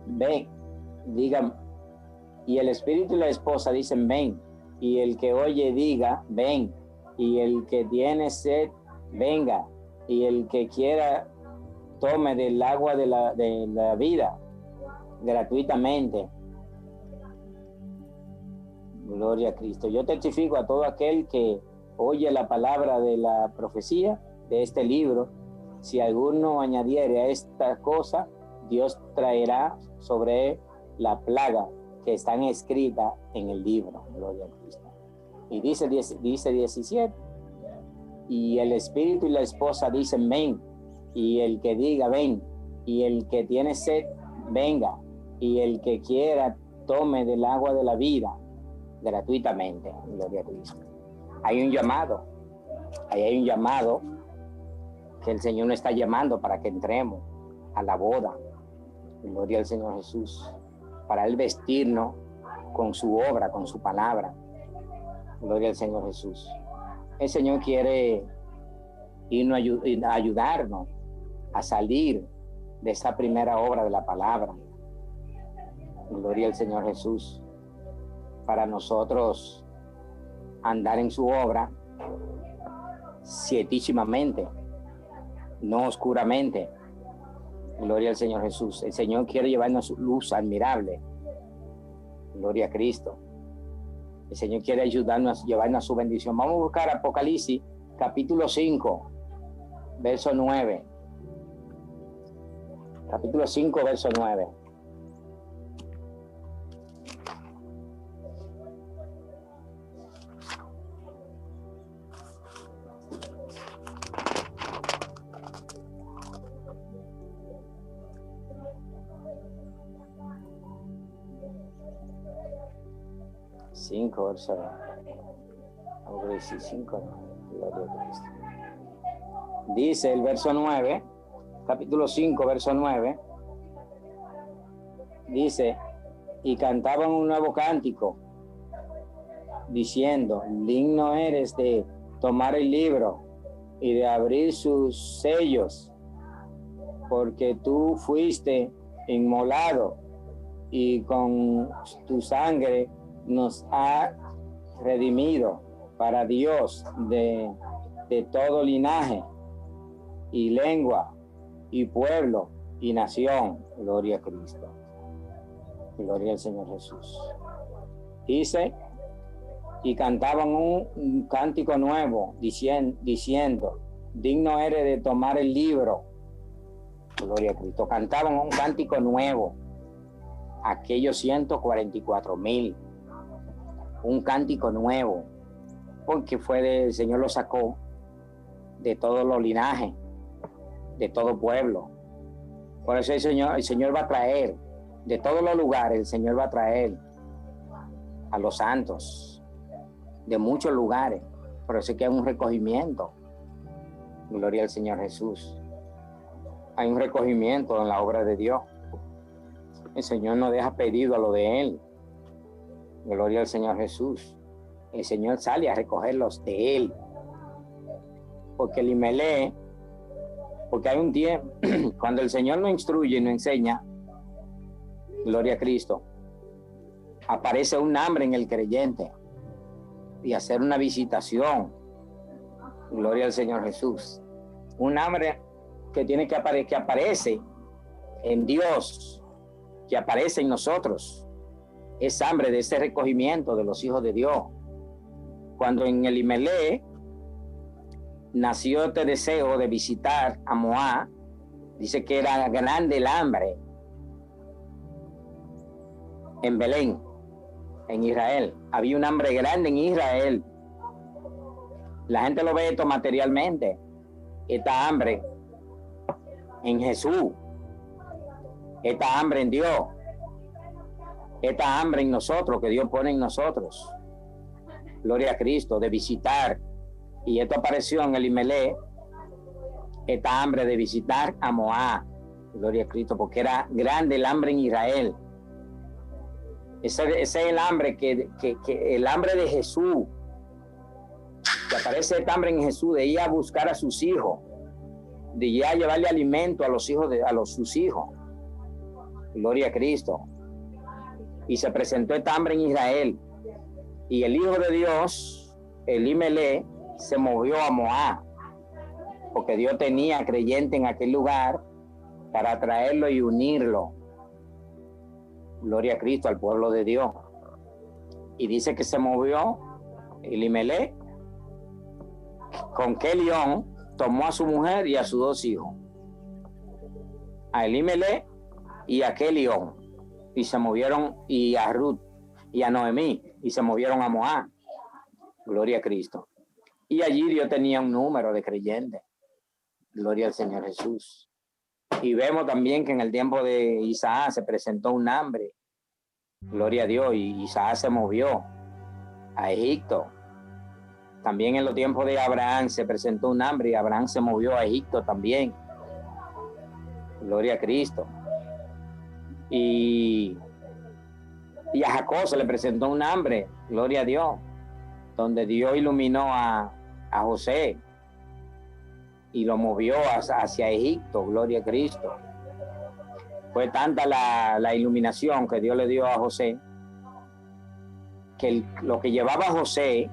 ven, digan. Y el espíritu y la esposa dicen, ven. Y el que oye diga, ven. Y el que tiene sed, venga. Y el que quiera, tome del agua de la vida, gratuitamente. Gloria a Cristo. Yo testifico a todo aquel que oye la palabra de la profecía de este libro. Si alguno añadiere a esta cosa, Dios traerá sobre él la plaga que están escritas en el libro. Gloria a Cristo. Y dice 17, y el espíritu y la esposa dicen, ven. Y el que diga, ven. Y el que tiene sed, venga. Y el que quiera, tome del agua de la vida, gratuitamente. Gloria a Cristo. Hay un llamado. Ahí hay un llamado que el Señor nos está llamando para que entremos a la boda. Gloria al Señor Jesús. Para Él vestirnos con su obra, con su palabra. Gloria al Señor Jesús. El Señor quiere irnos a ayudarnos a salir de esa primera obra de la palabra. Gloria al Señor Jesús. Para nosotros andar en su obra cietísimamente, no oscuramente. Gloria al Señor Jesús. El Señor quiere llevarnos su luz admirable. Gloria a Cristo. El Señor quiere ayudarnos, llevarnos a su bendición. Vamos a buscar Apocalipsis, capítulo 5, verso 9. Capítulo 5, verso 9. Dice el verso 9, capítulo 5, verso 9, dice, y cantaban un nuevo cántico, diciendo, digno eres de tomar el libro y de abrir sus sellos, porque tú fuiste inmolado y con tu sangre nos ha redimido para Dios de todo linaje y lengua y pueblo y nación. Gloria a Cristo. Gloria al Señor Jesús. Dice, y cantaban un cántico nuevo diciendo, digno eres de tomar el libro. Gloria a Cristo. Cantaban un cántico nuevo. Aquellos 144,000. Un cántico nuevo, porque el Señor lo sacó de todos los linajes, de todo pueblo. Por eso el Señor va a traer de todos los lugares, el Señor va a traer a los santos de muchos lugares. Por eso es que hay un recogimiento. Gloria al Señor Jesús. Hay un recogimiento en la obra de Dios. El Señor no deja pedido a lo de Él. Gloria al Señor Jesús. El Señor sale a recogerlos de Él. Porque el Imelé, porque hay un tiempo, cuando el Señor nos instruye y nos enseña, gloria a Cristo, aparece un hambre en el creyente y hacer una visitación. Gloria al Señor Jesús. Un hambre que tiene que aparece en Dios, que aparece en nosotros. Es hambre de ese recogimiento de los hijos de Dios. cuando en Elimelech nació este deseo de visitar a Moab, dice que era grande el hambre en Belén, en Israel. Había un hambre grande en Israel. La gente lo ve esto materialmente, esta hambre en Jesús, esta hambre en Dios, esta hambre en nosotros que Dios pone en nosotros. Gloria a Cristo, de visitar. Y esto apareció en Elimelech, esta hambre de visitar a Moab. Gloria a Cristo, porque era grande el hambre en Israel. Ese es el hambre el hambre de Jesús. Que aparece esta hambre en Jesús de ir a buscar a sus hijos, de ir a llevarle alimento a los hijos sus hijos. Gloria a Cristo. Y se presentó esta hambre en Israel. Y el Hijo de Dios, Elimelech, se movió a Moab, porque Dios tenía creyente en aquel lugar para traerlo y unirlo. Gloria a Cristo, al pueblo de Dios. Y dice que se movió Elimelech, con Kelión tomó a su mujer y a sus 2 hijos, a Elimelech y a Kelión, y se movieron, y a Ruth y a Noemí, y se movieron a Moab. Gloria a Cristo. Y allí Dios tenía un número de creyentes. Gloria al Señor Jesús. Y vemos también que en el tiempo de Isaac se presentó un hambre. Gloria a Dios. Y Isaac se movió a Egipto. También en los tiempos de Abraham se presentó un hambre y Abraham se movió a Egipto también. Gloria a Cristo. Y a Jacob se le presentó un hambre. Gloria a Dios. Donde Dios iluminó a José y lo movió hacia Egipto. Gloria a Cristo. Fue tanta la iluminación que Dios le dio a José, que lo que llevaba a José,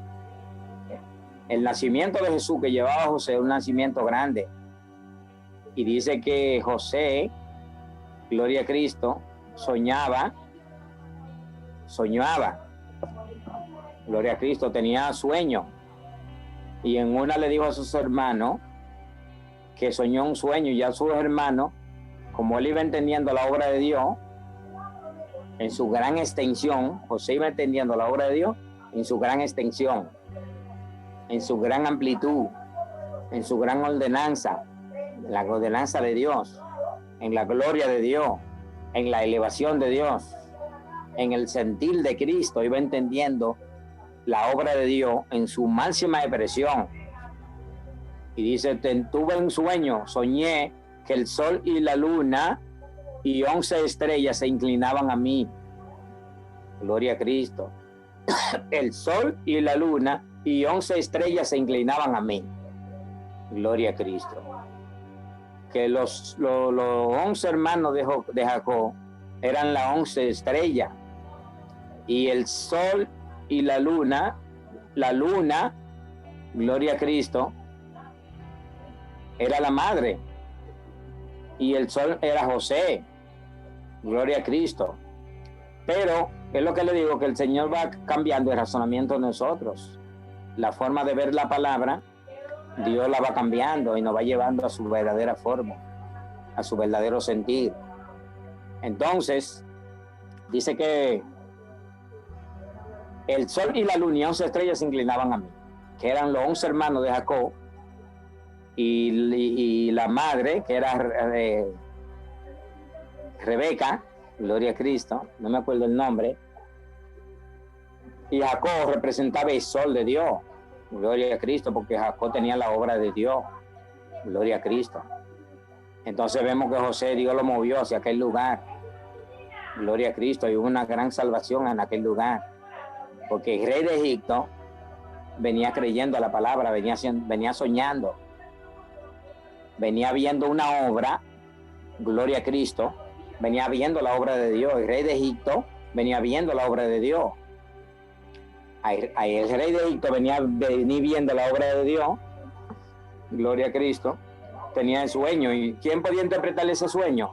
el nacimiento de Jesús que llevaba a José, un nacimiento grande. Y dice que José, gloria a Cristo, soñaba, gloria a Cristo, tenía sueño. Y en una le dijo a sus hermanos que soñó un sueño, y ya sus hermanos, como él iba entendiendo la obra de Dios en su gran extensión, José iba entendiendo la obra de Dios en su gran extensión, en su gran amplitud, en su gran ordenanza, la ordenanza de Dios, en la gloria de Dios, en la elevación de Dios, en el sentir de Cristo. Iba entendiendo la obra de Dios en su máxima expresión. Y dice, tuve un sueño, soñé que el sol y la luna y 11 estrellas se inclinaban a mí. Gloria a Cristo. El sol y la luna y 11 estrellas se inclinaban a mí. Gloria a Cristo. Que los 11 hermanos de Jacob eran las 11 estrellas. Y el sol y la luna, gloria a Cristo, era la madre. Y el sol era José. Gloria a Cristo. Pero es lo que le digo, que el Señor va cambiando el razonamiento de nosotros. La forma de ver la palabra, Dios la va cambiando y nos va llevando a su verdadera forma, a su verdadero sentir. Entonces, dice que el sol y la luna y 11 estrellas se inclinaban a mí, que eran los 11 hermanos de Jacob, y la madre, que era Rebeca, gloria a Cristo, no me acuerdo el nombre, y Jacob representaba el sol de Dios, gloria a Cristo, porque Jacob tenía la obra de Dios, gloria a Cristo. Entonces vemos que José, Dios lo movió hacia aquel lugar, gloria a Cristo, y hubo una gran salvación en aquel lugar, porque el rey de Egipto venía creyendo a la palabra, venía soñando, venía viendo una obra, gloria a Cristo, venía viendo la obra de Dios. El rey de Egipto venía viendo la obra de Dios. El rey de Egipto venía viendo la obra de Dios, gloria a Cristo, tenía el sueño. ¿Y quién podía interpretar ese sueño?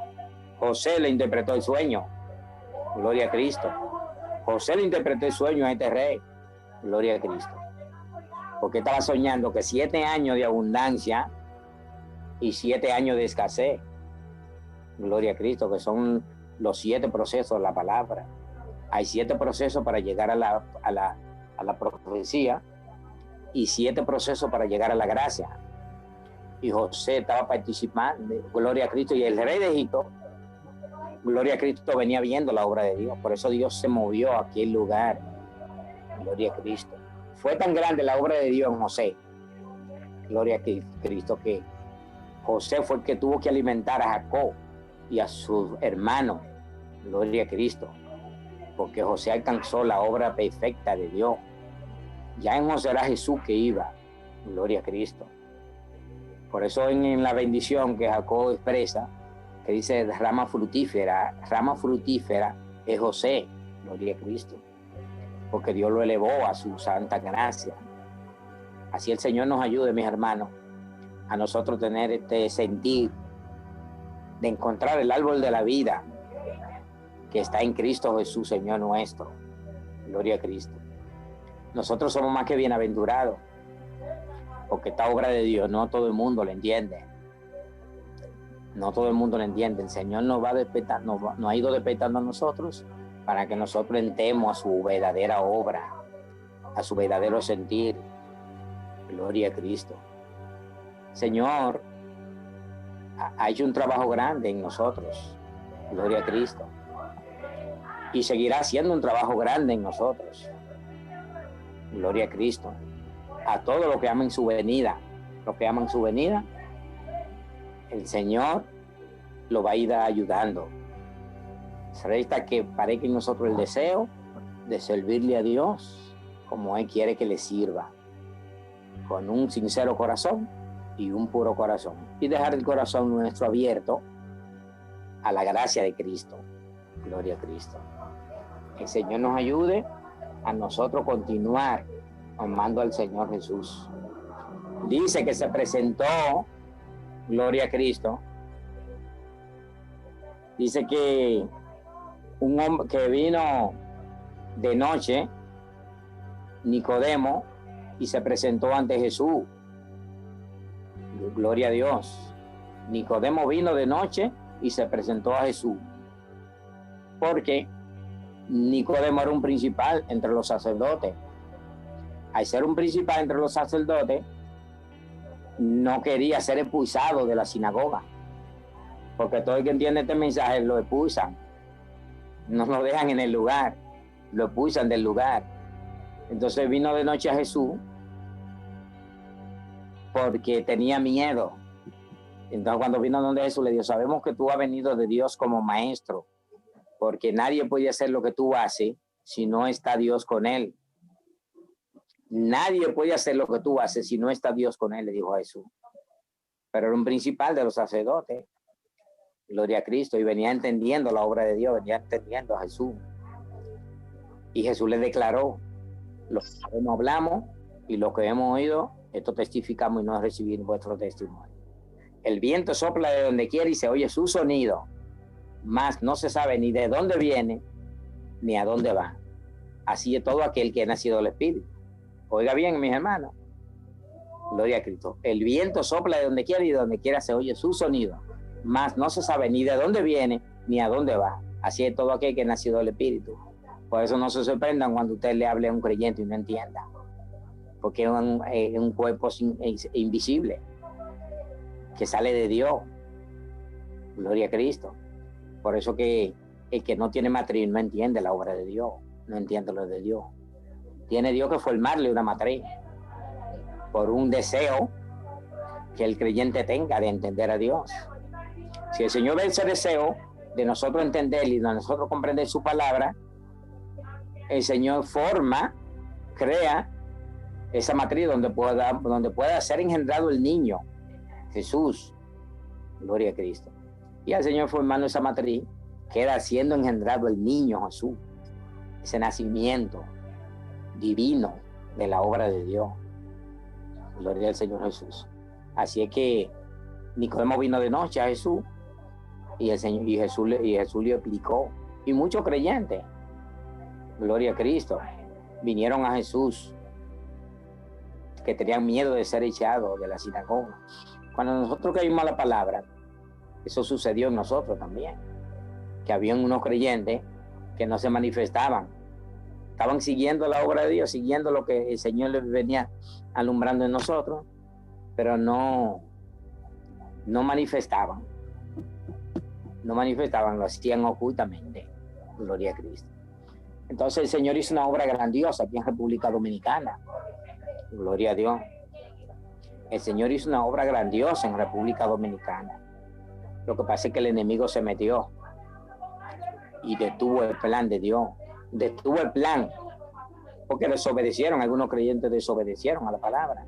José le interpretó el sueño, gloria a Cristo. José le interpretó el sueño a este rey, gloria a Cristo. porque estaba soñando que 7 años de abundancia y 7 años de escasez. Gloria a Cristo, que son los 7 procesos de la palabra. Hay 7 procesos para llegar a la profecía y 7 procesos para llegar a la gracia. Y José estaba participando, gloria a Cristo, y el rey de Egipto, gloria a Cristo, venía viendo la obra de Dios. Por eso Dios se movió a aquel lugar. Gloria a Cristo. Fue tan grande la obra de Dios en José, gloria a Cristo, que José fue el que tuvo que alimentar a Jacob y a sus hermanos, gloria a Cristo, porque José alcanzó la obra perfecta de Dios. Ya en José era Jesús que iba, gloria a Cristo. Por eso en la bendición que Jacob expresa, que dice rama fructífera es José, gloria a Cristo, porque Dios lo elevó a su santa gracia. Así el Señor nos ayude, mis hermanos, a nosotros tener este sentir de encontrar el árbol de la vida que está en Cristo Jesús, Señor nuestro. Gloria a Cristo. Nosotros somos más que bienaventurados, porque esta obra de Dios no todo el mundo la entiende. No todo el mundo la entiende. El Señor nos va despertando, nos ha ido despertando a nosotros para que nosotros entremos a su verdadera obra, a su verdadero sentir. Gloria a Cristo. Señor ha hecho un trabajo grande en nosotros. Gloria a Cristo. Y seguirá haciendo un trabajo grande en nosotros. Gloria a Cristo. A todos los que aman su venida, el Señor lo va a ir ayudando. Se resta que parezca en nosotros el deseo de servirle a Dios como Él quiere que le sirva, con un sincero corazón y un puro corazón, y dejar el corazón nuestro abierto a la gracia de Cristo. Gloria a Cristo. El Señor nos ayude a nosotros continuar amando al Señor Jesús. Dice que se presentó, gloria a Cristo, dice que un hombre que vino de noche, Nicodemo, y se presentó ante Jesús. Gloria a Dios. Nicodemo vino de noche y se presentó a Jesús, porque Nicodemo era un principal entre los sacerdotes. Al ser un principal entre los sacerdotes, no quería ser expulsado de la sinagoga, porque todo el que entiende este mensaje lo expulsan, no lo dejan en el lugar, lo expulsan del lugar. Entonces vino de noche a Jesús porque tenía miedo. Entonces cuando vino donde Jesús le dijo: sabemos que tú has venido de Dios como maestro, porque nadie puede hacer lo que tú haces si no está Dios con él. Nadie puede hacer lo que tú haces si no está Dios con él, le dijo a Jesús. Pero era un principal de los sacerdotes, gloria a Cristo, y venía entendiendo la obra de Dios, venía entendiendo a Jesús. Y Jesús le declaró: lo que no hablamos y lo que hemos oído, esto testificamos y no recibimos vuestro testimonio. El viento sopla de donde quiere y se oye su sonido, mas no se sabe ni de dónde viene ni a dónde va. Así es todo aquel que ha nacido del Espíritu. Oiga bien, mis hermanos, gloria a Cristo. El viento sopla de donde quiera y de donde quiera se oye su sonido, mas no se sabe ni de dónde viene ni a dónde va. Así es todo aquel que ha nacido del Espíritu. Por eso no se sorprendan cuando usted le hable a un creyente y no entienda, porque es un cuerpo invisible que sale de Dios. Gloria a Cristo. Por eso que el que no tiene matriz no entiende la obra de Dios, no entiende lo de Dios. Tiene Dios que formarle una matriz por un deseo que el creyente tenga de entender a Dios. Si el Señor ve ese deseo de nosotros entender y de nosotros comprender su palabra, el Señor crea esa matriz donde pueda ser engendrado el niño Jesús. Gloria a Cristo. Y al Señor formando esa matriz, queda siendo engendrado el niño Jesús, ese nacimiento divino de la obra de Dios. Gloria al Señor Jesús. Así es que Nicodemo vino de noche a Jesús y Jesús le explicó, y muchos creyentes, gloria a Cristo, vinieron a Jesús que tenían miedo de ser echados de la sinagoga. Cuando nosotros creímos la palabra, eso sucedió en nosotros también, que habían unos creyentes que no se manifestaban, estaban siguiendo la obra de Dios, siguiendo lo que el Señor les venía alumbrando en nosotros, pero no manifestaban, lo hacían ocultamente. Gloria a Cristo. Entonces el Señor hizo una obra grandiosa aquí en República Dominicana. Gloria a Dios. El Señor hizo una obra grandiosa en República Dominicana. Lo que pasa es que el enemigo se metió y detuvo el plan de Dios. Detuvo el plan porque desobedecieron, algunos creyentes desobedecieron a la palabra.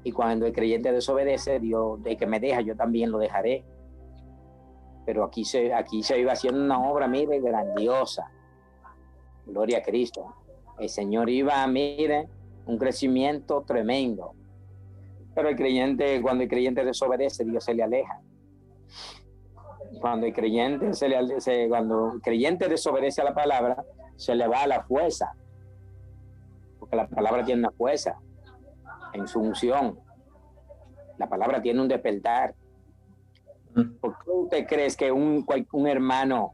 Y cuando el creyente desobedece, Dios, de que me deja, yo también lo dejaré. Pero aquí se iba haciendo una obra, mire, grandiosa. Gloria a Cristo. El Señor iba, mire, un crecimiento tremendo. Pero cuando el creyente desobedece, Dios se le aleja. Cuando el creyente desobedece a la palabra, se le va a la fuerza. Porque la palabra tiene una fuerza en su unción. La palabra tiene un despertar. ¿Por qué usted cree que un hermano,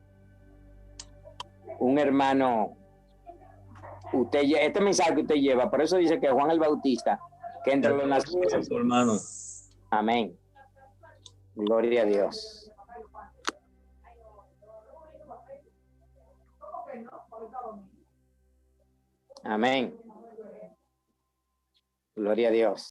este mensaje que usted lleva, por eso dice que Juan el Bautista, que entre los nacidos, hermano. Amén. Gloria a Dios. Amén. Gloria a Dios.